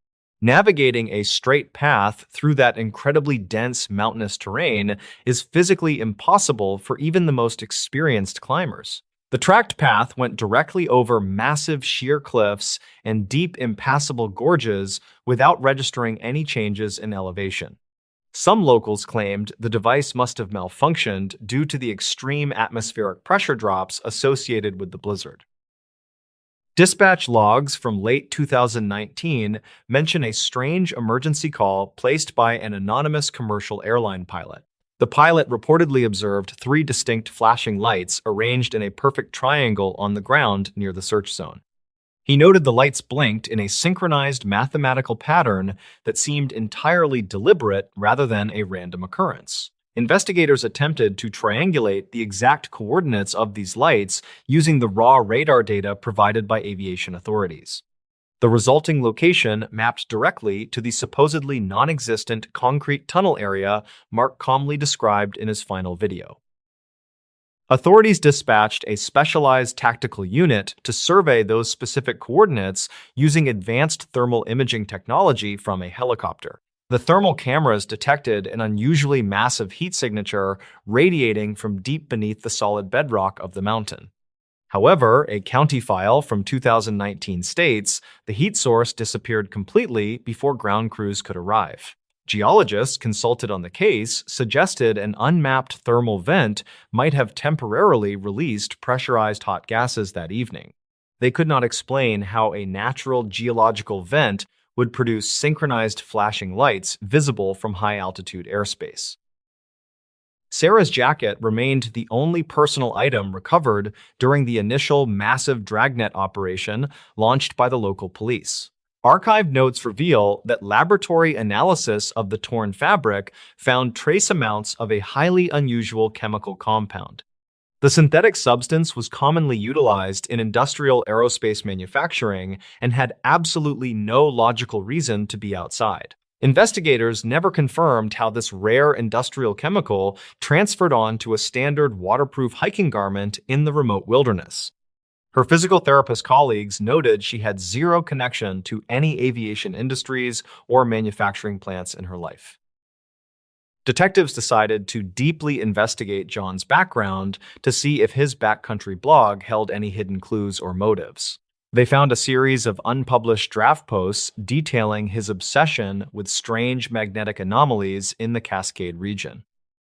Navigating a straight path through that incredibly dense mountainous terrain is physically impossible for even the most experienced climbers. The tracked path went directly over massive sheer cliffs and deep impassable gorges without registering any changes in elevation. Some locals claimed the device must have malfunctioned due to the extreme atmospheric pressure drops associated with the blizzard. Dispatch logs from late 2019 mention a strange emergency call placed by an anonymous commercial airline pilot. The pilot reportedly observed 3 distinct flashing lights arranged in a perfect triangle on the ground near the search zone. He noted the lights blinked in a synchronized mathematical pattern that seemed entirely deliberate rather than a random occurrence. Investigators attempted to triangulate the exact coordinates of these lights using the raw radar data provided by aviation authorities. The resulting location mapped directly to the supposedly non-existent concrete tunnel area Mark calmly described in his final video. Authorities dispatched a specialized tactical unit to survey those specific coordinates using advanced thermal imaging technology from a helicopter. The thermal cameras detected an unusually massive heat signature radiating from deep beneath the solid bedrock of the mountain. However, a county file from 2019 states the heat source disappeared completely before ground crews could arrive. Geologists consulted on the case suggested an unmapped thermal vent might have temporarily released pressurized hot gases that evening. They could not explain how a natural geological vent would produce synchronized flashing lights visible from high-altitude airspace. Sarah's jacket remained the only personal item recovered during the initial massive dragnet operation launched by the local police. Archived notes reveal that laboratory analysis of the torn fabric found trace amounts of a highly unusual chemical compound. The synthetic substance was commonly utilized in industrial aerospace manufacturing and had absolutely no logical reason to be outside. Investigators never confirmed how this rare industrial chemical transferred on to a standard waterproof hiking garment in the remote wilderness. Her physical therapist colleagues noted she had zero connection to any aviation industries or manufacturing plants in her life. Detectives decided to deeply investigate John's background to see if his backcountry blog held any hidden clues or motives. They found a series of unpublished draft posts detailing his obsession with strange magnetic anomalies in the Cascade region.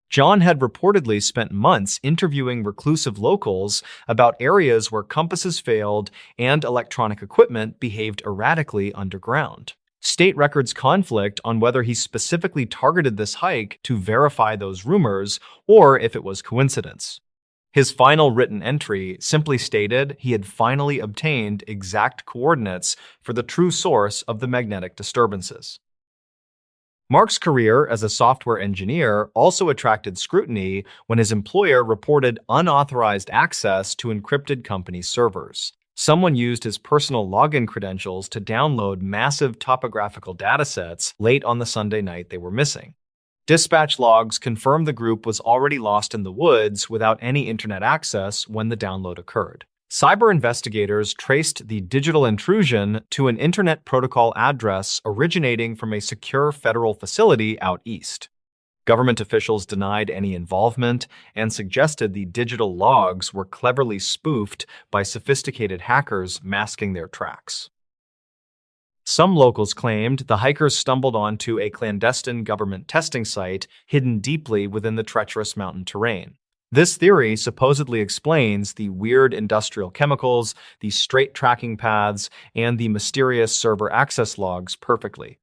John had reportedly spent months interviewing reclusive locals about areas where compasses failed and electronic equipment behaved erratically underground. State records conflict on whether he specifically targeted this hike to verify those rumors or if it was coincidence. His final written entry simply stated he had finally obtained exact coordinates for the true source of the magnetic disturbances. Mark's career as a software engineer also attracted scrutiny when his employer reported unauthorized access to encrypted company servers. Someone used his personal login credentials to download massive topographical datasets late on the Sunday night they were missing. Dispatch logs confirmed the group was already lost in the woods without any internet access when the download occurred. Cyber investigators traced the digital intrusion to an internet protocol address originating from a secure federal facility out east. Government officials denied any involvement and suggested the digital logs were cleverly spoofed by sophisticated hackers masking their tracks. Some locals claimed the hikers stumbled onto a clandestine government testing site hidden deeply within the treacherous mountain terrain. This theory supposedly explains the weird industrial chemicals, the straight tracking paths, and the mysterious server access logs perfectly.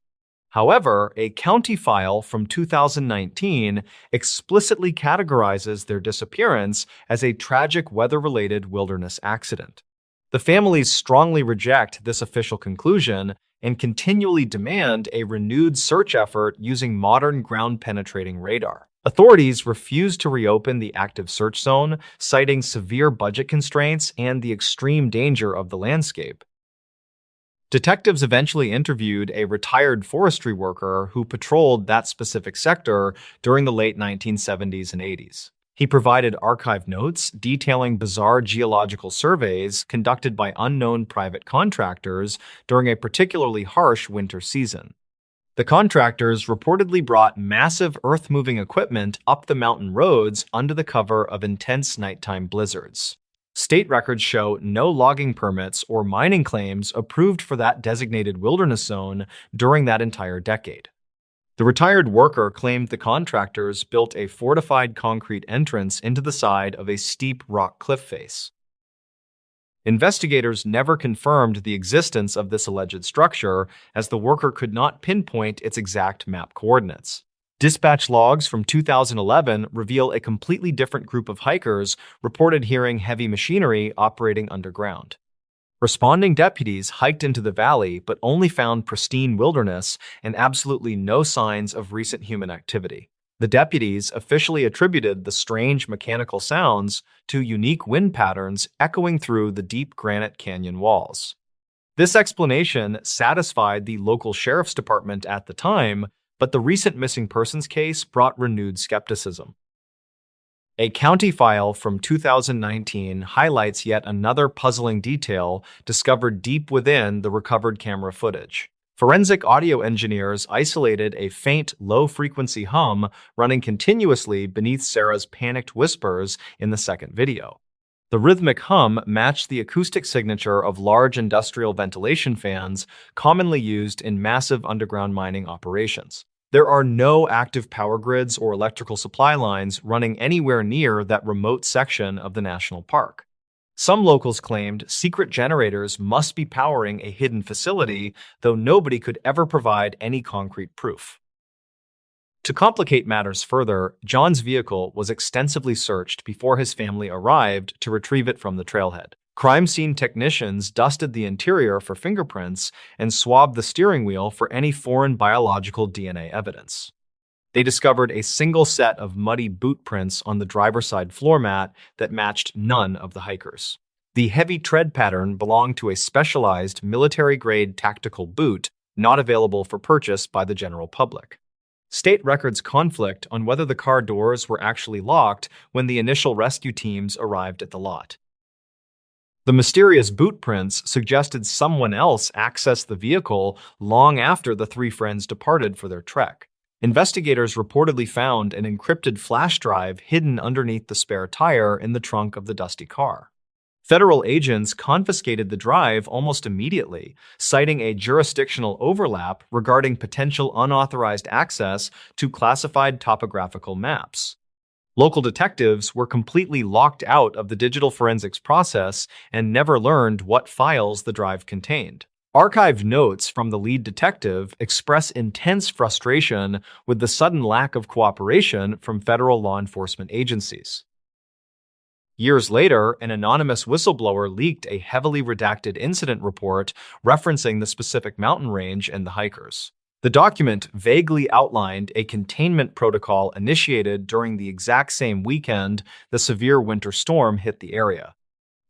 However, a county file from 2019 explicitly categorizes their disappearance as a tragic weather-related wilderness accident. The families strongly reject this official conclusion and continually demand a renewed search effort using modern ground-penetrating radar. Authorities refuse to reopen the active search zone, citing severe budget constraints and the extreme danger of the landscape. Detectives eventually interviewed a retired forestry worker who patrolled that specific sector during the late 1970s and 80s. He provided archive notes detailing bizarre geological surveys conducted by unknown private contractors during a particularly harsh winter season. The contractors reportedly brought massive earth-moving equipment up the mountain roads under the cover of intense nighttime blizzards. State records show no logging permits or mining claims approved for that designated wilderness zone during that entire decade. The retired worker claimed the contractors built a fortified concrete entrance into the side of a steep rock cliff face. Investigators never confirmed the existence of this alleged structure, as the worker could not pinpoint its exact map coordinates. Dispatch logs from 2011 reveal a completely different group of hikers reported hearing heavy machinery operating underground. Responding deputies hiked into the valley but only found pristine wilderness and absolutely no signs of recent human activity. The deputies officially attributed the strange mechanical sounds to unique wind patterns echoing through the deep granite canyon walls. This explanation satisfied the local sheriff's department at the time, but the recent missing persons case brought renewed skepticism. A county file from 2019 highlights yet another puzzling detail discovered deep within the recovered camera footage. Forensic audio engineers isolated a faint, low-frequency hum running continuously beneath Sarah's panicked whispers in the second video. The rhythmic hum matched the acoustic signature of large industrial ventilation fans commonly used in massive underground mining operations. There are no active power grids or electrical supply lines running anywhere near that remote section of the national park. Some locals claimed secret generators must be powering a hidden facility, though nobody could ever provide any concrete proof. To complicate matters further, John's vehicle was extensively searched before his family arrived to retrieve it from the trailhead. Crime scene technicians dusted the interior for fingerprints and swabbed the steering wheel for any foreign biological DNA evidence. They discovered a single set of muddy boot prints on the driver's side floor mat that matched none of the hikers. The heavy tread pattern belonged to a specialized military-grade tactical boot not available for purchase by the general public. State records conflict on whether the car doors were actually locked when the initial rescue teams arrived at the lot. The mysterious boot prints suggested someone else accessed the vehicle long after the three friends departed for their trek. Investigators reportedly found an encrypted flash drive hidden underneath the spare tire in the trunk of the dusty car. Federal agents confiscated the drive almost immediately, citing a jurisdictional overlap regarding potential unauthorized access to classified topographical maps. Local detectives were completely locked out of the digital forensics process and never learned what files the drive contained. Archived notes from the lead detective express intense frustration with the sudden lack of cooperation from federal law enforcement agencies. Years later, an anonymous whistleblower leaked a heavily redacted incident report referencing the specific mountain range and the hikers. The document vaguely outlined a containment protocol initiated during the exact same weekend the severe winter storm hit the area.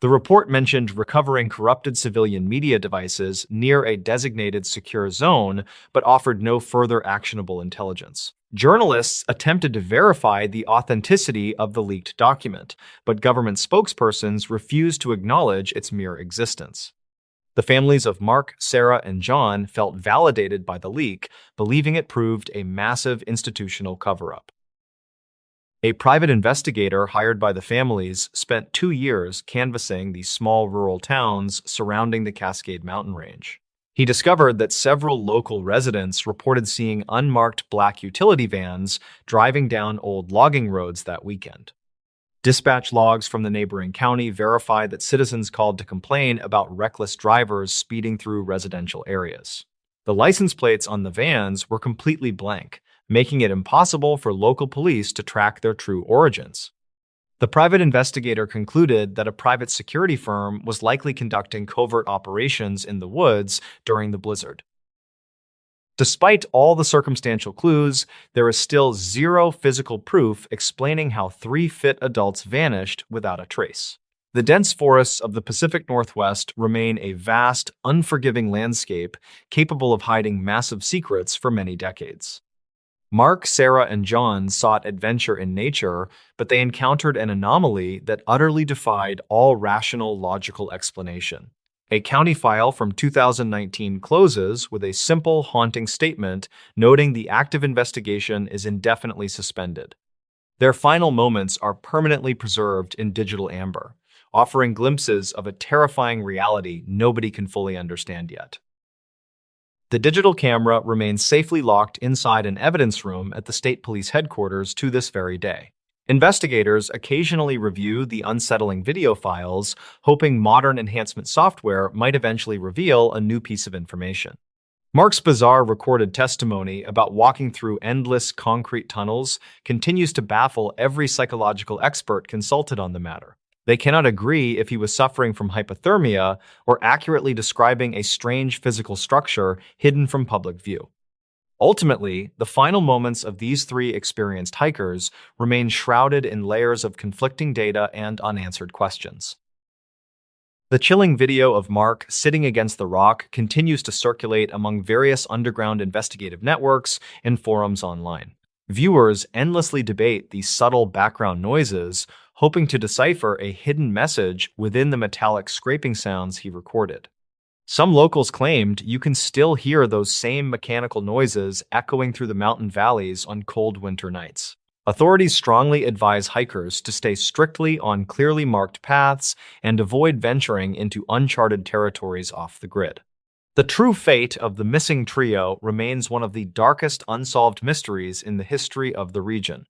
The report mentioned recovering corrupted civilian media devices near a designated secure zone, but offered no further actionable intelligence. Journalists attempted to verify the authenticity of the leaked document, but government spokespersons refused to acknowledge its mere existence. The families of Mark, Sarah, and John felt validated by the leak, believing it proved a massive institutional cover-up. A private investigator hired by the families spent 2 years canvassing the small rural towns surrounding the Cascade Mountain Range. He discovered that several local residents reported seeing unmarked black utility vans driving down old logging roads that weekend. Dispatch logs from the neighboring county verified that citizens called to complain about reckless drivers speeding through residential areas. The license plates on the vans were completely blank, making it impossible for local police to track their true origins. The private investigator concluded that a private security firm was likely conducting covert operations in the woods during the blizzard. Despite all the circumstantial clues, there is still zero physical proof explaining how 3 fit adults vanished without a trace. The dense forests of the Pacific Northwest remain a vast, unforgiving landscape capable of hiding massive secrets for many decades. Mark, Sarah, and John sought adventure in nature, but they encountered an anomaly that utterly defied all rational, logical explanation. A county file from 2019 closes with a simple, haunting statement noting the active investigation is indefinitely suspended. Their final moments are permanently preserved in digital amber, offering glimpses of a terrifying reality nobody can fully understand yet. The digital camera remains safely locked inside an evidence room at the state police headquarters to this very day. Investigators occasionally review the unsettling video files, hoping modern enhancement software might eventually reveal a new piece of information. Mark's bizarre recorded testimony about walking through endless concrete tunnels continues to baffle every psychological expert consulted on the matter. They cannot agree if he was suffering from hypothermia or accurately describing a strange physical structure hidden from public view. Ultimately, the final moments of these 3 experienced hikers remain shrouded in layers of conflicting data and unanswered questions. The chilling video of Mark sitting against the rock continues to circulate among various underground investigative networks and forums online. Viewers endlessly debate these subtle background noises, hoping to decipher a hidden message within the metallic scraping sounds he recorded. Some locals claimed you can still hear those same mechanical noises echoing through the mountain valleys on cold winter nights. Authorities strongly advise hikers to stay strictly on clearly marked paths and avoid venturing into uncharted territories off the grid. The true fate of the missing trio remains one of the darkest unsolved mysteries in the history of the region.